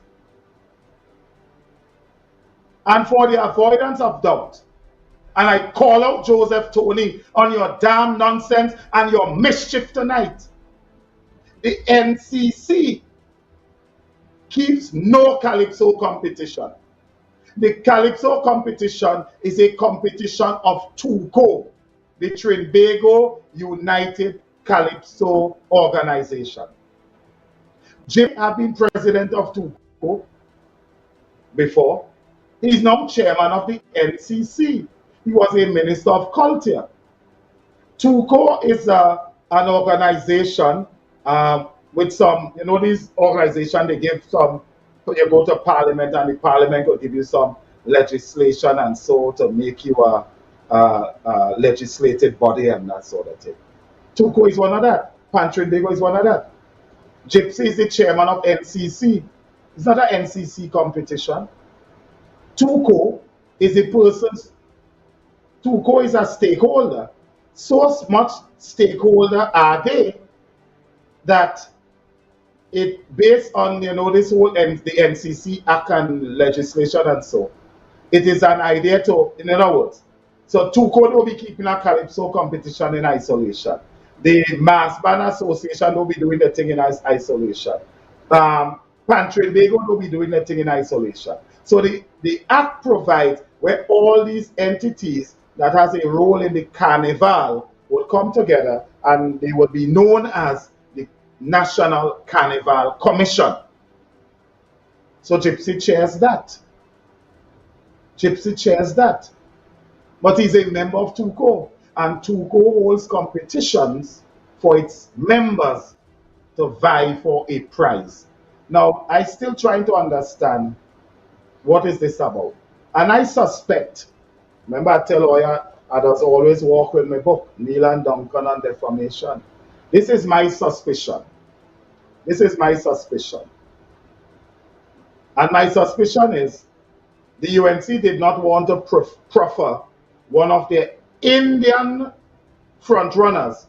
And for the avoidance of doubt, and I call out Joseph Tony on your damn nonsense and your mischief tonight, the NCC keeps no Calypso competition. The Calypso competition is a competition of TUCO, the Trinbago United Calypso Organization. Jim had been president of TUCO before. He's now chairman of the NCC. He was a minister of culture. TUCO is an organization with some, you know, these organizations, they give some, you go to parliament and the parliament will give you some legislation and so to make you a legislative body and that sort of thing. TUCO is one of that. Pantrindigo is one of that. Gypsy is the chairman of NCC. It's not an NCC competition. TUCO is a person's, TUCO is a stakeholder. So much stakeholder are they that it based on, you know, this whole the NCC Act and legislation and so, it is an idea to, in other words, so TUCO will be keeping a Calypso competition in isolation. The Mass Band Association will be doing the thing in isolation. Pantrindigo will be doing the thing in isolation. So the Act provides where all these entities that has a role in the carnival will come together and they will be known as the National Carnival Commission. So Gypsy chairs that. Gypsy chairs that. But he's a member of TUCO, and TUCO holds competitions for its members to vie for a prize. Now, I'm still trying to understand what is this about. And I suspect, remember I tell you, I does always walk with my book, Neil and Duncan on Defamation. This is my suspicion. This is my suspicion. And my suspicion is the UNC did not want to proffer one of their Indian frontrunners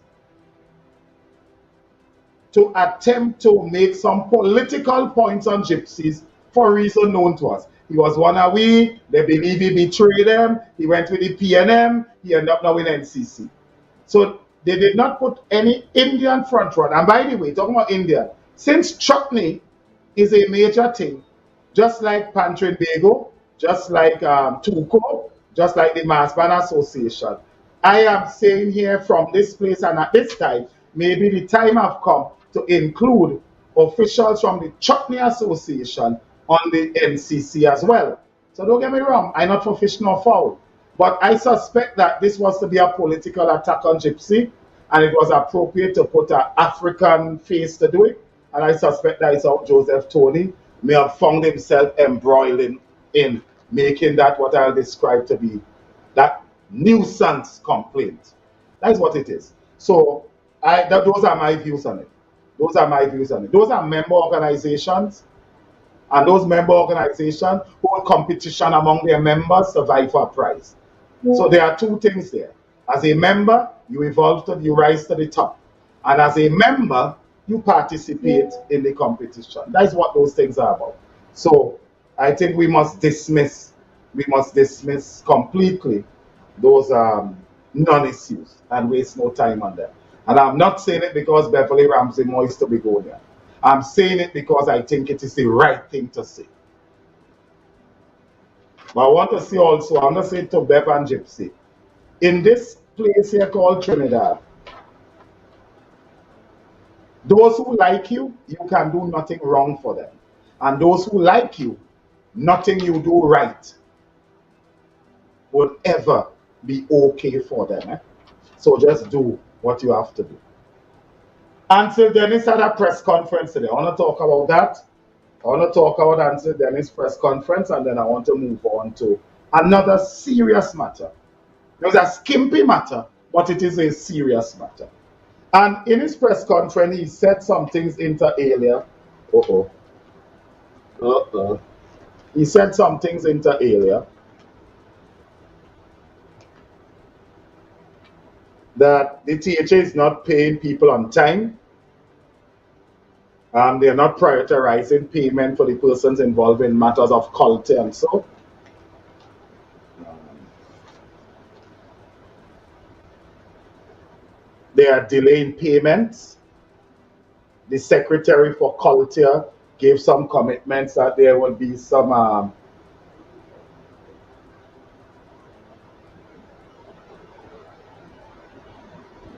to attempt to make some political points on gypsies for a reason known to us. He was one away, they believe he betrayed them, he went with the PNM, he ended up now in NCC. So they did not put any Indian frontrunner. And by the way, talking about India, since chutney is a major thing, just like Pantrindigo, just like TUCO, just like the Mass Band Association, I am saying here from this place and at this time, maybe the time have come to include officials from the Chutney Association on the NCC as well. So don't get me wrong, I'm not for fish nor fowl. But I suspect that this was to be a political attack on Gypsy, and it was appropriate to put an African face to do it. And I suspect that it's how Joseph Tony may have found himself embroiling in making that what I'll describe to be that nuisance complaint. That's what it is. So those are my views on it. Those are my views on it. Those are member organizations, and those member organizations hold competition among their members to vie for a prize. So there are two things there. As a member, you you rise to the top. And as a member, you participate in the competition. That's what those things are about. So I think we must dismiss completely those non-issues and waste no time on them. And I'm not saying it because Beverly Ramsey Moore is to be going there. I'm saying it because I think it is the right thing to say. But I want to say also, I'm not saying to Bev and Gypsy, in this place here called Trinidad, those who like you, you can do nothing wrong for them. And those who like you, nothing you do right will ever be okay for them. So just do what you have to do. Ansel Dennis had a press conference today. I want to talk about that. I want to talk about Ansel Dennis' press conference, and then I want to move on to another serious matter. It was a skimpy matter, but it is a serious matter. And in his press conference, he said some things inter alia. He said some things inter alia that the THA is not paying people on time. They are not prioritizing payment for the persons involved in matters of culture and so. They are delaying payments. The Secretary for Culture gave some commitments that there will be some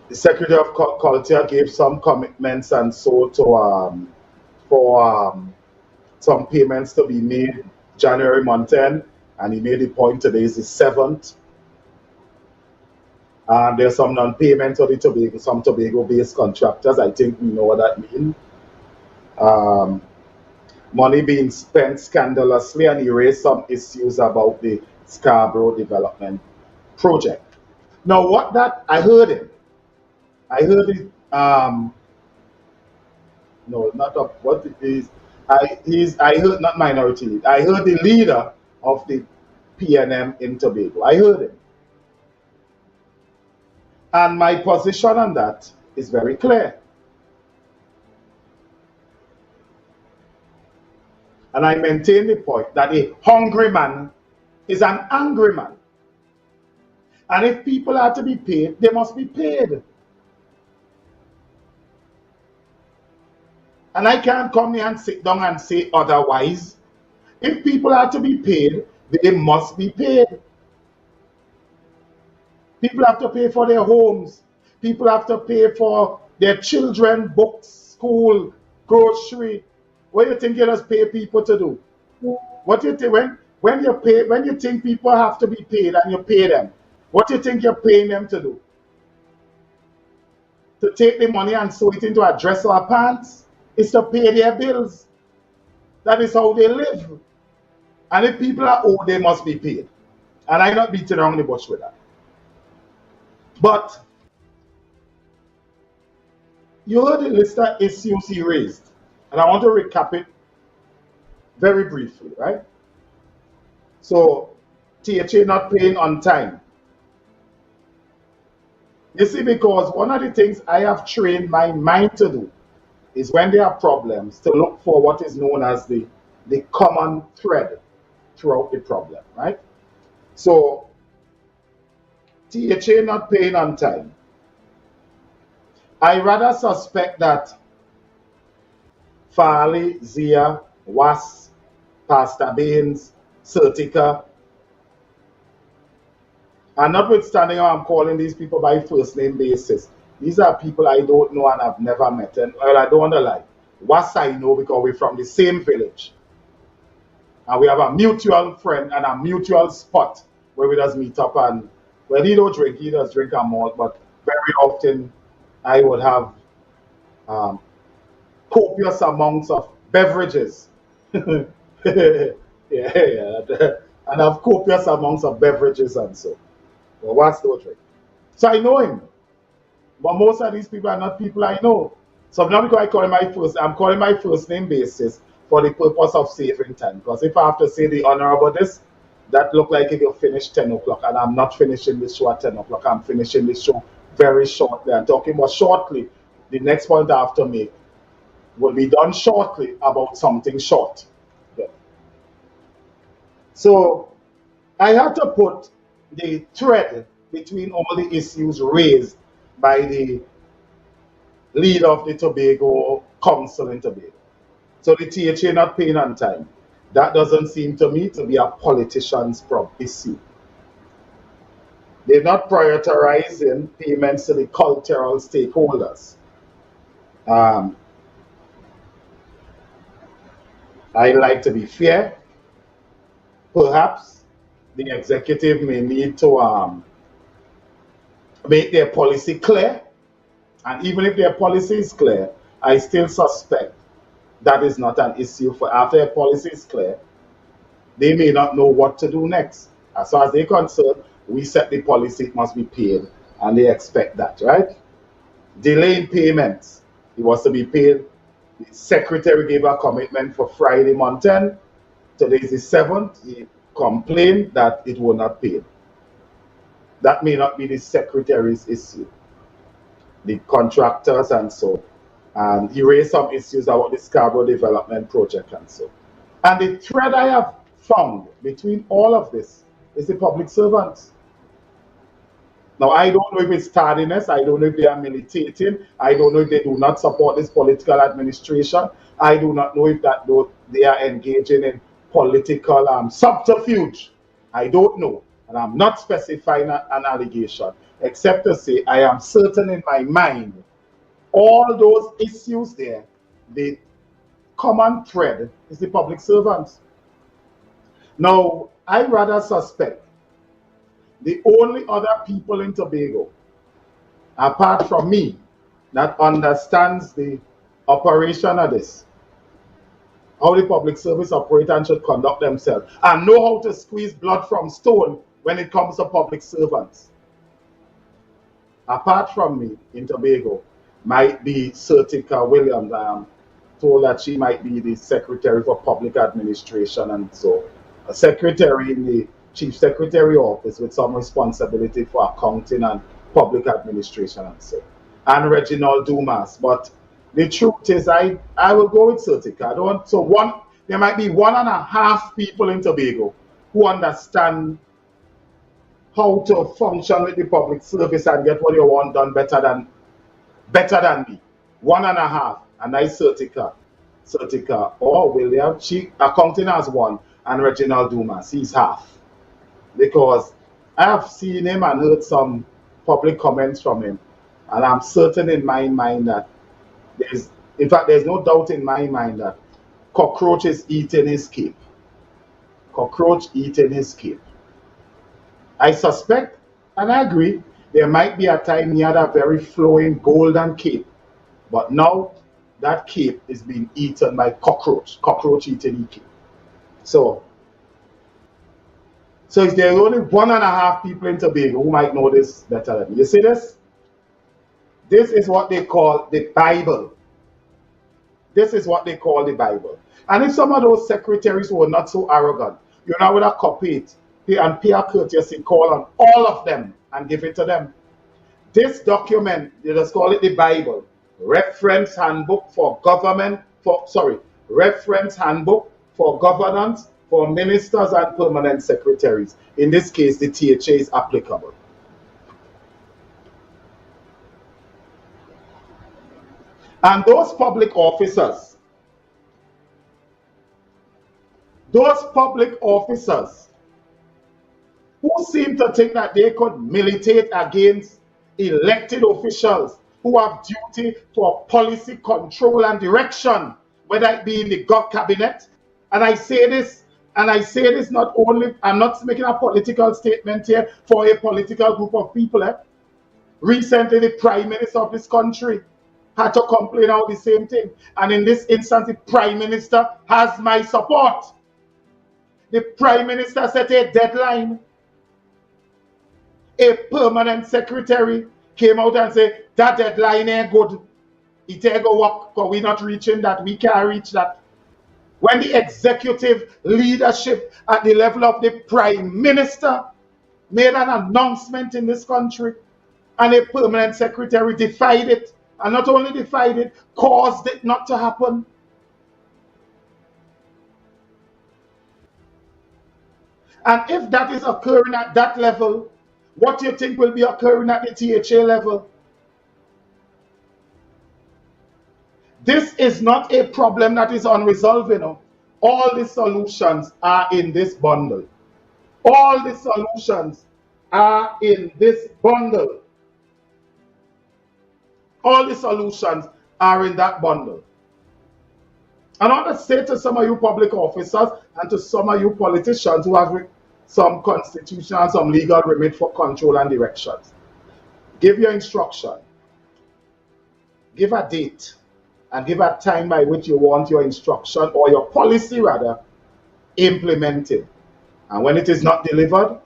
the Secretary of Culture gave some commitments and so to for some payments to be made January month end, and he made the point today is the 7th. There's some non-payment of the Tobago, some Tobago-based contractors. I think we know what that means. Money being spent scandalously, and he raised some issues about the Scarborough development project. Now, what that I heard it. I heard it. No, not of what it is. I heard not minority. I heard the leader of the PNM in Tobago. I heard him. And my position on that is very clear. And I maintain the point that a hungry man is an angry man. And if people are to be paid, they must be paid. And I can't come here and sit down and say otherwise. If people are to be paid, they must be paid. People have to pay for their homes. People have to pay for their children, books, school, grocery. What do you think you just pay people to do? What do you think when you think people have to be paid and you pay them? What do you think you're paying them to do? To take the money and sew it into a dress or a pants? It's to pay their bills. That is how they live. And if people are owed, they must be paid. And I'm not beating around the bush with that. But you heard the list of issues he raised. And I want to recap it very briefly, right? So, THA not paying on time. You see, because one of the things I have trained my mind to do is when there are problems, to look for what is known as the common thread throughout the problem, right? So, THA not paying on time. I rather suspect that Farley, Zia, Was, Pastor Baines, Certica, and notwithstanding how I'm calling these people by first name basis, these are people I don't know and I've never met. And well, I don't want to lie. Was I know because we're from the same village. And we have a mutual friend and a mutual spot where we just meet up. And when he don't drink, he does drink a malt, but very often I would have copious amounts of beverages. And have copious amounts of beverages and so. Well, what's the drink? So I know him. But most of these people are not people I know. So now because I'm calling my first name basis for the purpose of saving time. Because if I have to say the honorable this, that look like it will finish 10 o'clock. And I'm not finishing this show at 10 o'clock. I'm finishing this show very shortly. I'm talking about shortly. The next point I have to make will be done shortly about something short. Yeah. So I had to put the thread between all the issues raised by the leader of the Tobago Council in Tobago. So the THA not paying on time. That doesn't seem to me to be a politician's issue. They're not prioritizing payments to the cultural stakeholders. I like to be fair. Perhaps the executive may need to make their policy clear. And even if their policy is clear, I still suspect that is not an issue for after their policy is clear. They may not know what to do next. As far as they're concerned, we set the policy, it must be paid, and they expect that, right? Delaying payments. It was to be paid. The secretary gave a commitment for Friday month end. Today is the 7th. He complained that it will not pay. That may not be the secretary's issue. The contractors and so. And he raised some issues about the Scarborough development project and so. And the thread I have found between all of this is the public servants. Now, I don't know if it's tardiness. I don't know if they are militating. I don't know if they do not support this political administration. I do not know if that they are engaging in political subterfuge. I don't know. And I'm not specifying an allegation, except to say I am certain in my mind all those issues there, the common thread is the public servants. Now, I rather suspect the only other people in Tobago, apart from me, that understands the operation of this, how the public service operators should conduct themselves, and know how to squeeze blood from stone when it comes to public servants, apart from me in Tobago, might be Sertica Williams. I am told that she might be the Secretary for Public Administration, and so a secretary in the Chief Secretary office with some responsibility for accounting and public administration and so. And Reginald Dumas. But the truth is, I will go with Sertica. There might be 1.5 people in Tobago who understand how to function with the public service and get what you want done better than me. 1.5, and I Sertica or William. Accounting has 1, and Reginald Dumas, he's half. Because I have seen him and heard some public comments from him, and I'm certain in my mind that there's no doubt in my mind that cockroach is eating his cape. Cockroach eating his cape. I suspect, and I agree, there might be a time he had a very flowing golden cape, but now that cape is being eaten by cockroach eating his cape. So if there's only 1.5 people in Tobago who might know this better than me. You see this? This is what they call the Bible. This is what they call the Bible. And if some of those secretaries who were not so arrogant, you know, would have copied and pay a courtesy call on all of them and give it to them. This document, they just call it the Bible. Reference handbook for governance for ministers and permanent secretaries. In this case, the THA is applicable. And those public officers who seem to think that they could militate against elected officials who have duty for policy control and direction, whether it be in the cabinet. And I say this not only, I'm not making a political statement here for a political group of people. Recently, the Prime Minister of this country had to complain about the same thing. And in this instance, the Prime Minister has my support. The Prime Minister set a deadline. A permanent secretary came out and said, that deadline ain't good. It ain't go work because we're not reaching that. We can't reach that. When the executive leadership at the level of the Prime Minister made an announcement in this country, and a permanent secretary defied it, and not only defied it, caused it not to happen. And if that is occurring at that level, what do you think will be occurring at the THA level? This is not a problem that is unresolved, you know. All the solutions are in this bundle. All the solutions are in this bundle. All the solutions are in that bundle. And I want to say to some of you public officers and to some of you politicians who have some constitutional and some legal remit for control and directions, give your instruction. Give a date and give a time by which you want your instruction or your policy rather implemented. And when it is not delivered,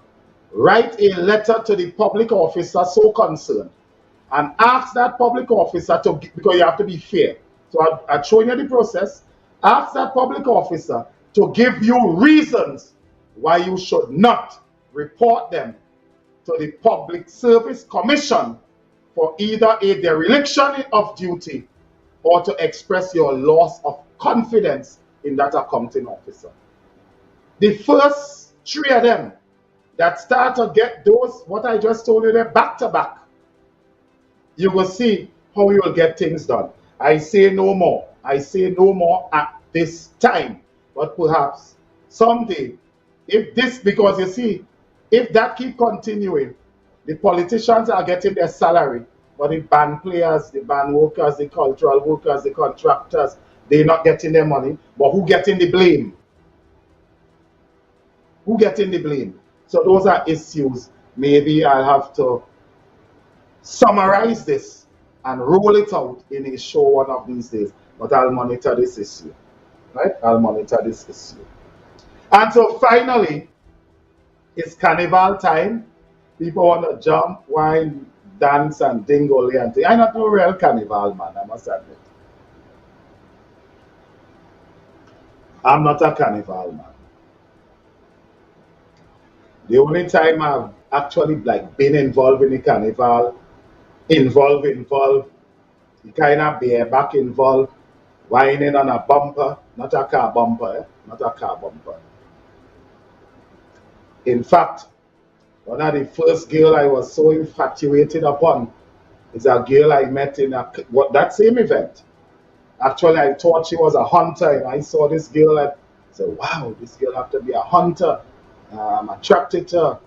write a letter to the public officer so concerned and ask that public officer to, because you have to be fair. So I've shown you the process. Ask that public officer to give you reasons why you should not report them to the Public Service Commission for either a dereliction of duty or to express your loss of confidence in that accounting officer. The first 3 of them that start to get those, what I just told you there, back to back, you will see how you will get things done. I say no more. I say no more at this time. But perhaps someday, if this, because you see, if that keep continuing, the politicians are getting their salary, but the band players, the band workers, the cultural workers, the contractors, they're not getting their money, but who getting the blame? Who getting the blame? So those are issues. Maybe I'll have to summarize this and roll it out in a show one of these days. But I'll monitor this issue, right? I'll monitor this issue. And so finally, it's carnival time. People want to jump, wine, dance, and dingole and things. I'm not no real carnival man, I must admit. I'm not a carnival man. The only time I've actually been involved in the carnival, involved, the kind of bareback involved, whining on a bumper, not a car bumper, not a car bumper. In fact, one of the first girl I was so infatuated upon is a girl I met in that same event. Actually, I thought she was a hunter, and I saw this girl and said, wow, this girl have to be a hunter. I'm attracted to her.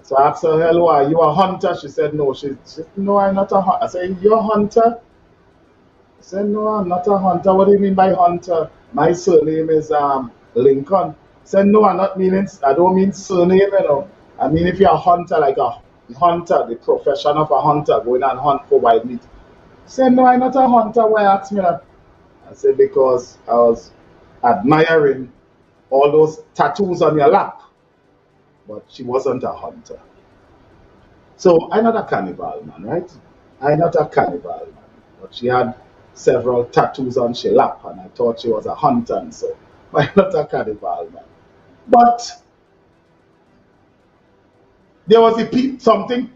So I asked her, hello, are you a hunter? She said, no. She said, no, I'm not a hunter. I said, you're a hunter? I said, no, I'm not a hunter. What do you mean by hunter? My surname is Lincoln. I said, no, I don't mean surname, you know. I mean, if you're a hunter, like a hunter, the profession of a hunter, going and hunt for wild meat. I said, no, I'm not a hunter. Why ask me that? I said, because I was admiring all those tattoos on your lap. But she wasn't a hunter. So I'm not a carnival man, right? I'm not a carnival man. But she had several tattoos on her lap, and I thought she was a hunter, and so I'm not a carnival man. But there was something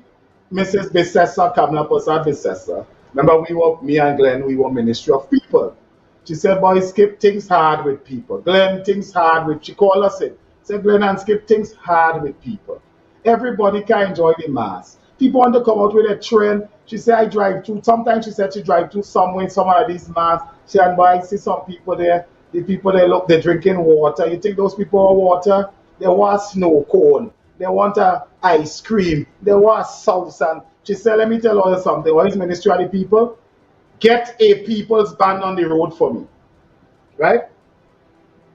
Mrs. Besessa, Kamala Prasad Besessa. Remember, me and Glenn, we were Ministry of People. She said, boy, Skip things hard with people. Glenn things hard with, she called us in. Said Glenn and Skip things hard with people. Everybody can enjoy the mass. People want to come out with a trend. She said, I drive through. Sometimes she said she drive through somewhere in some of these mass. She said, boy, I see some people there. The people there, look, they're drinking water. You think those people want water? They want snow cone. They want ice cream. They want sauce. And she said, let me tell you something. What is Ministry of the People? Get a people's band on the road for me. Right?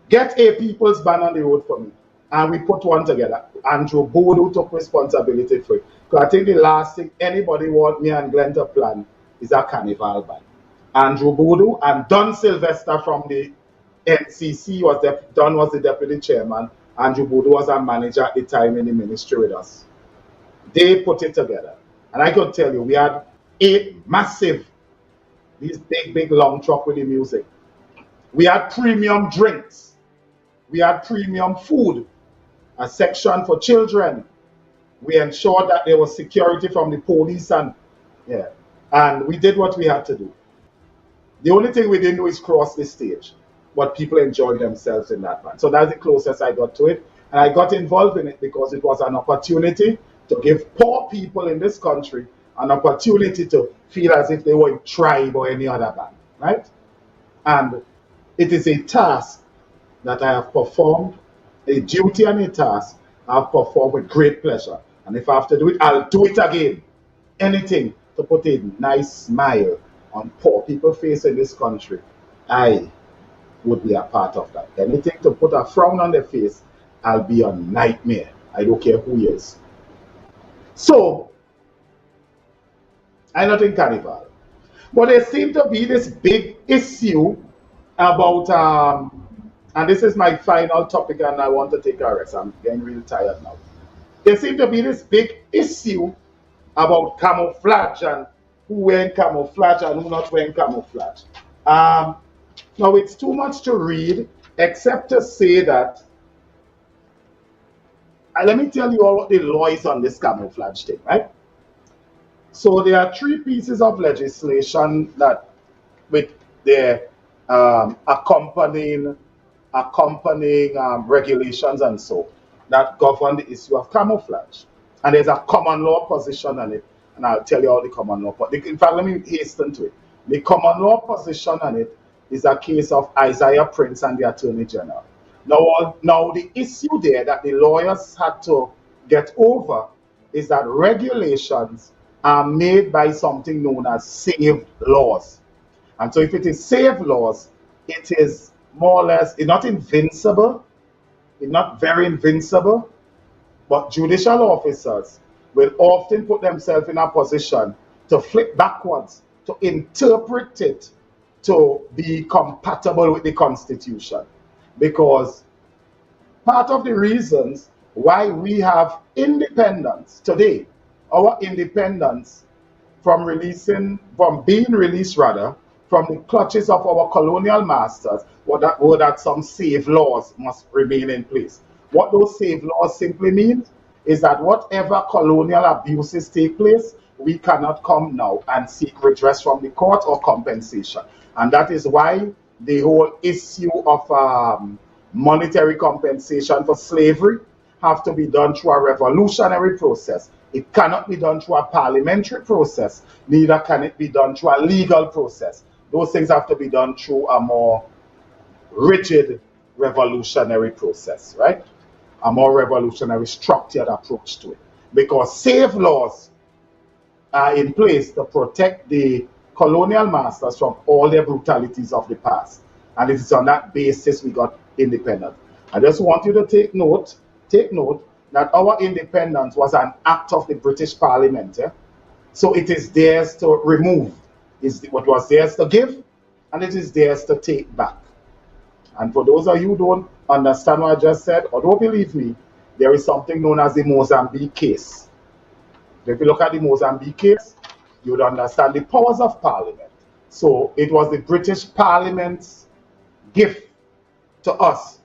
Get a people's band on the road for me. And we put one together. Andrew Bodo took responsibility for it. Because I think the last thing anybody want me and Glenn to plan is a carnival band. Andrew Bodo and Don Sylvester from the NCC Don was the deputy chairman. Andrew Bodo was a manager at the time in the ministry with us. They put it together. And I could tell you, we had 8 massive, these big long truck with the music. We had premium drinks. We had premium food. A section for children. We ensured that there was security from the police and we did what we had to do. The only thing we didn't do is cross the stage, but people enjoyed themselves in that band. So that's the closest I got to it. And I got involved in it because it was an opportunity to give poor people in this country an opportunity to feel as if they were in Tribe or any other band, right? And it is a task that I have performed, a duty and a task I have performed with great pleasure. And if I have to do it, I'll do it again. Anything to put a nice smile on poor people's face in this country, I would be a part of that. Anything to put a frown on their face, I'll be a nightmare. I don't care who he is. So, I'm not in carnival. But there seems to be this big issue about, and this is my final topic and I want to take a rest. I'm getting really tired now. There seems to be this big issue about camouflage and who wearing camouflage and who not wearing camouflage. Now, it's too much to read, except to say that, let me tell you all what the law is on this camouflage thing, right? So there are 3 pieces of legislation that with their accompanying regulations and so that govern the issue of camouflage. And there's a common law position on it, and I'll tell you all the common law. In fact, let me hasten to it. The common law position on it is a case of Isaiah Prince and the Attorney General. Now the issue there that the lawyers had to get over is that regulations are made by something known as saved laws. And so if it is saved laws, it is more or less, it's not invincible, it's not very invincible, but judicial officers will often put themselves in a position to flip backwards, to interpret it to be compatible with the Constitution. Because part of the reasons why we have independence today, our independence from being released rather, from the clutches of our colonial masters, were that some safe laws must remain in place. What those safe laws simply mean is that whatever colonial abuses take place, we cannot come now and seek redress from the court or compensation. And that is why the whole issue of monetary compensation for slavery have to be done through a revolutionary process. It cannot be done through a parliamentary process, neither can it be done through a legal process. Those things have to be done through a more rigid revolutionary process, right? A more revolutionary structured approach to it. Because safe laws are in place to protect the colonial masters from all their brutalities of the past. And it is on that basis we got independence. I just want you to take note that our independence was an act of the British Parliament. So it is theirs to remove. It's what was theirs to give, and it is theirs to take back. And for those of you who don't understand what I just said, or don't believe me, there is something known as the Mozambique case. If you look at the Mozambique case, you would understand the powers of Parliament. So it was the British Parliament's gift to us,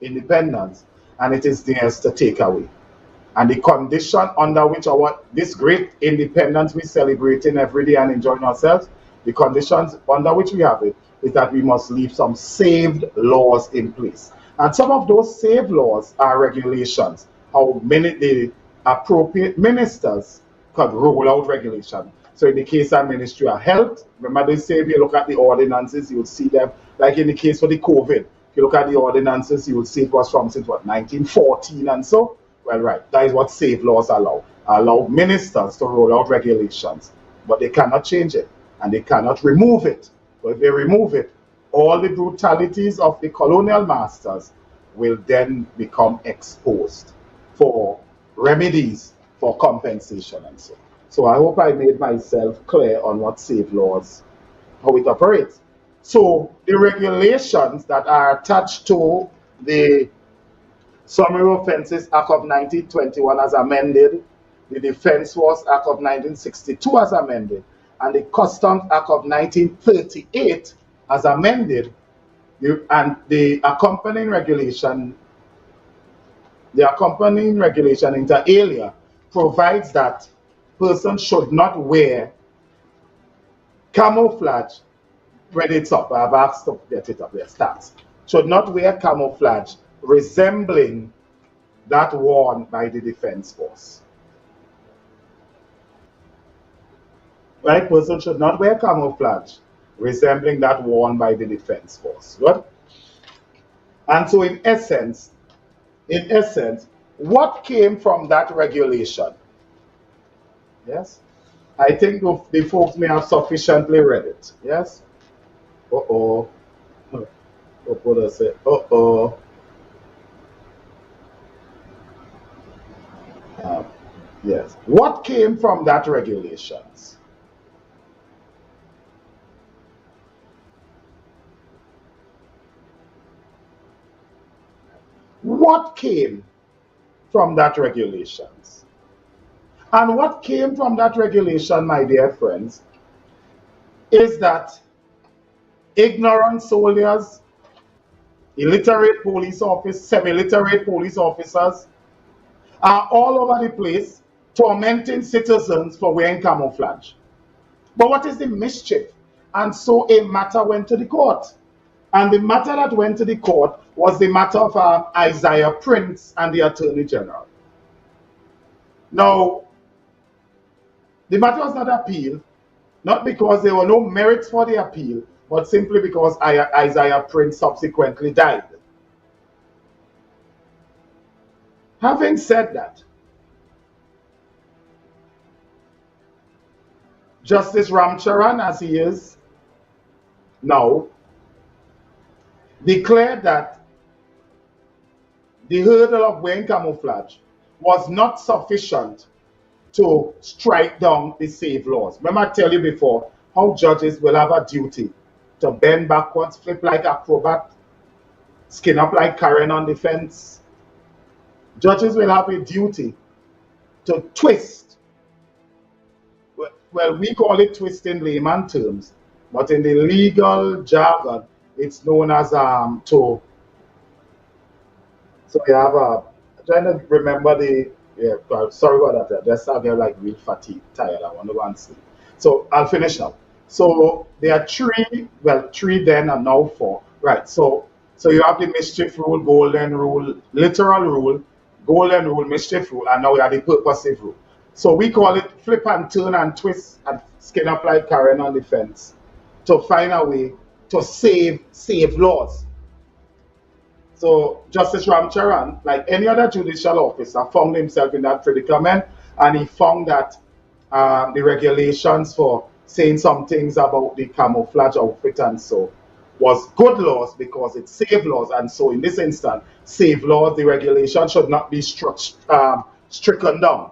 independence, and it is theirs to take away. And the condition under which this great independence we're celebrating every day and enjoying ourselves, the conditions under which we have it is that we must leave some saved laws in place. And some of those saved laws are regulations, how many the appropriate ministers could roll out regulation. So in the case of Ministry of Health, remember they say if you look at the ordinances, you'll see them, like in the case of the COVID, if you look at the ordinances, you will see it was from since what, 1914 and so. Well, right, that is what safe laws allow ministers to roll out regulations, but they cannot change it and they cannot remove it. But if they remove it, all the brutalities of the colonial masters will then become exposed for remedies, for compensation and so. So I hope I made myself clear on what safe laws, how it operates. So the regulations that are attached to the Summary Offences Act of 1921 as amended, the Defence Force Act of 1962 as amended, and the Customs Act of 1938 as amended, and the accompanying regulation inter alia provides that persons should not wear camouflage when it's up. I've asked to get it up there, stats. Should not wear camouflage resembling that worn by the Defense Force. Right? Person should not wear camouflage resembling that worn by the Defense Force. Good? And so in essence, what came from that regulation? Yes? I think the folks may have sufficiently read it. Yes? Uh-oh. What I say? Uh-oh. Yes. What came from that regulations? What came from that regulations? And what came from that regulation, my dear friends, is that ignorant soldiers, illiterate police officers, semi-literate police officers are all over the place tormenting citizens for wearing camouflage. But what is the mischief? And so a matter went to the court. And the matter that went to the court was the matter of Isaiah Prince and the Attorney General. Now, the matter was not appealed, not because there were no merits for the appeal, but simply because Isaiah Prince subsequently died. Having said that, Justice Ramcharan, as he is now, declared that the hurdle of wearing camouflage was not sufficient to strike down the safe laws. Remember I tell you before how judges will have a duty to bend backwards, flip like acrobat, skin up like Karen on the fence. Judges will have a duty to twist. Well, we call it twist in layman terms, but in the legal jargon, it's known as to. So we have I'm trying to remember sorry about that. Just I get like real fatigued, tired. I want to go and sleep. So I'll finish now. So there are three then and now 4. Right. So you have the mischief rule, golden rule, literal rule, golden rule, mischief rule, and now we have the purposive rule. So we call it flip and turn and twist and skin up like Karen on the fence to find a way to save laws. So Justice Ramcharan, like any other judicial officer, found himself in that predicament, and he found that the regulations for saying some things about the camouflage outfit and so was good laws because it saved laws, and so in this instance, save laws, the regulation should not be stricken down.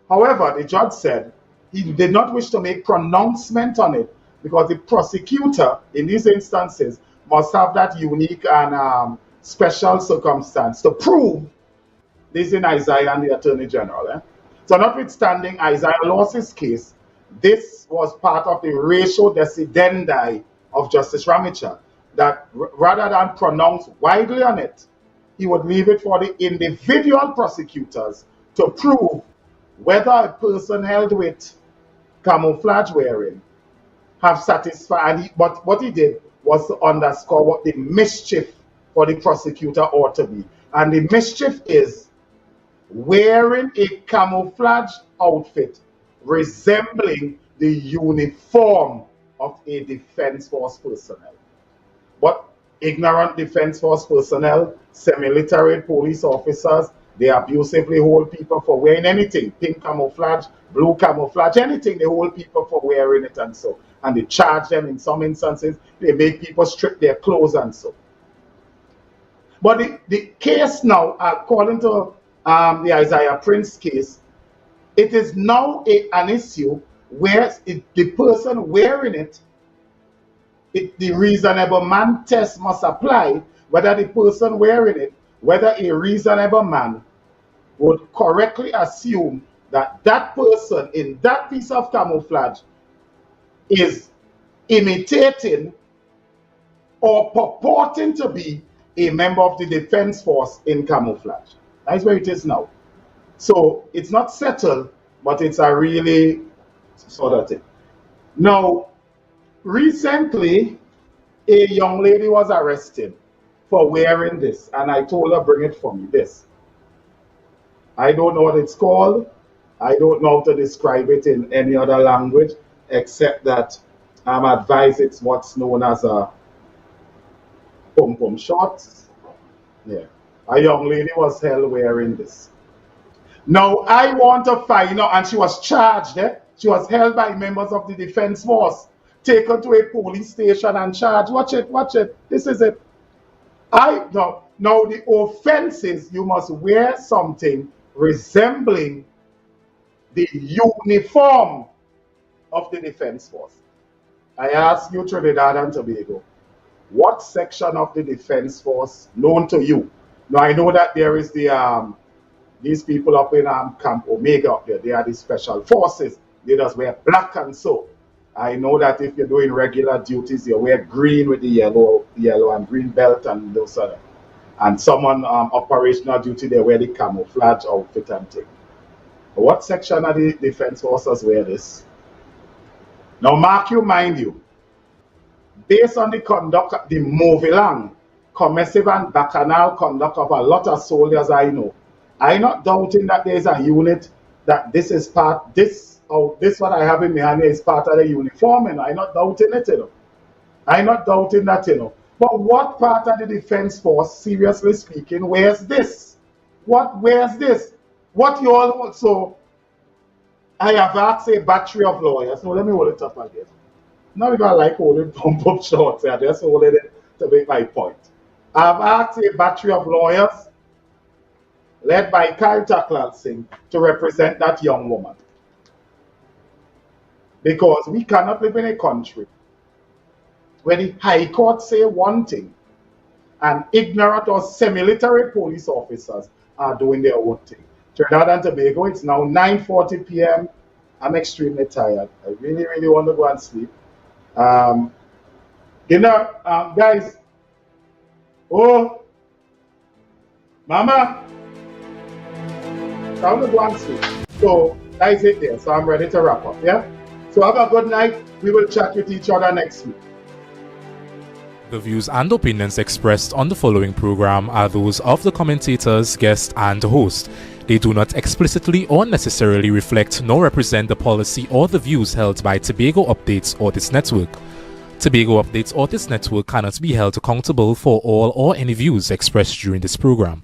However, the judge said he did not wish to make pronouncement on it because the prosecutor in these instances must have that unique and special circumstance to prove this in Isaiah and the Attorney General. So notwithstanding Isaiah Laws's case, this was part of the ratio decidendi of Justice Ramcharan, that rather than pronounce widely on it, he would leave it for the individual prosecutors to prove whether a person held with camouflage wearing have satisfied. But what he did was to underscore what the mischief for the prosecutor ought to be. And the mischief is wearing a camouflage outfit resembling the uniform of a defense force personnel. But ignorant defense force personnel, semi-literate police officers, they abusively hold people for wearing anything, pink camouflage, blue camouflage, anything, they hold people for wearing it and so. And they charge them in some instances, they make people strip their clothes and so. But the case now, according to the Isaiah Prince case, it is now an issue where the person wearing it, the reasonable man test must apply, whether the person wearing it, whether a reasonable man would correctly assume that that person in that piece of camouflage is imitating or purporting to be a member of the defense force in camouflage. That's where it is now. So it's not settled, but it's a really sort of thing. Now, recently, a young lady was arrested for wearing this, and I told her, bring it for me, this. I don't know what it's called. I don't know how to describe it in any other language, except that I'm advised it's what's known as a pom-pom shorts. Yeah. A young lady was held wearing this. Now, I want to find out, and she was charged. She was held by members of the defense force, taken to a police station and charged. Watch it, watch it. This is it. Now the offense is you must wear something resembling the uniform of the defense force. I ask you, Trinidad and Tobago, what section of the defense force known to you? Now I know that there is these people up in Camp Omega up there. They are the special forces. They just wear black and so. I know that if you're doing regular duties, you wear green with the yellow and green belt and those other. And someone operational duty, they wear the camouflage outfit and thing. What section of the defense forces wear this? Now, mark you, mind you, based on the conduct, the mauvais, commissive and bacchanal conduct of a lot of soldiers I know, I'm not doubting that there's a unit that this is part, this what I have in my hand is part of the uniform, and I'm not doubting it, you know. I'm not doubting that, you know. But what part of the defense force, seriously speaking, wears this? What wears this? What you all want? So I have asked a battery of lawyers. Now let me hold it up again. Not because I like holding pump-up shorts, I just holding it to make my point. I've asked a battery of lawyers, led by Kyle Taklal Singh, to represent that young woman. Because we cannot live in a country where the High Court say one thing and ignorant or semi-literate police officers are doing their own thing. Trinidad and Tobago, it's now 9:40 p.m. I'm extremely tired. I really, really want to go and sleep. Guys. Oh, Mama. I want to go and sleep. So, that is it there. So, I'm ready to wrap up, yeah? So, have a good night. We will chat with each other next week. The views and opinions expressed on the following program are those of the commentators, guest, and host. They do not explicitly or necessarily reflect nor represent the policy or the views held by Tobago Updates or this network. Tobago Updates or this network cannot be held accountable for all or any views expressed during this program.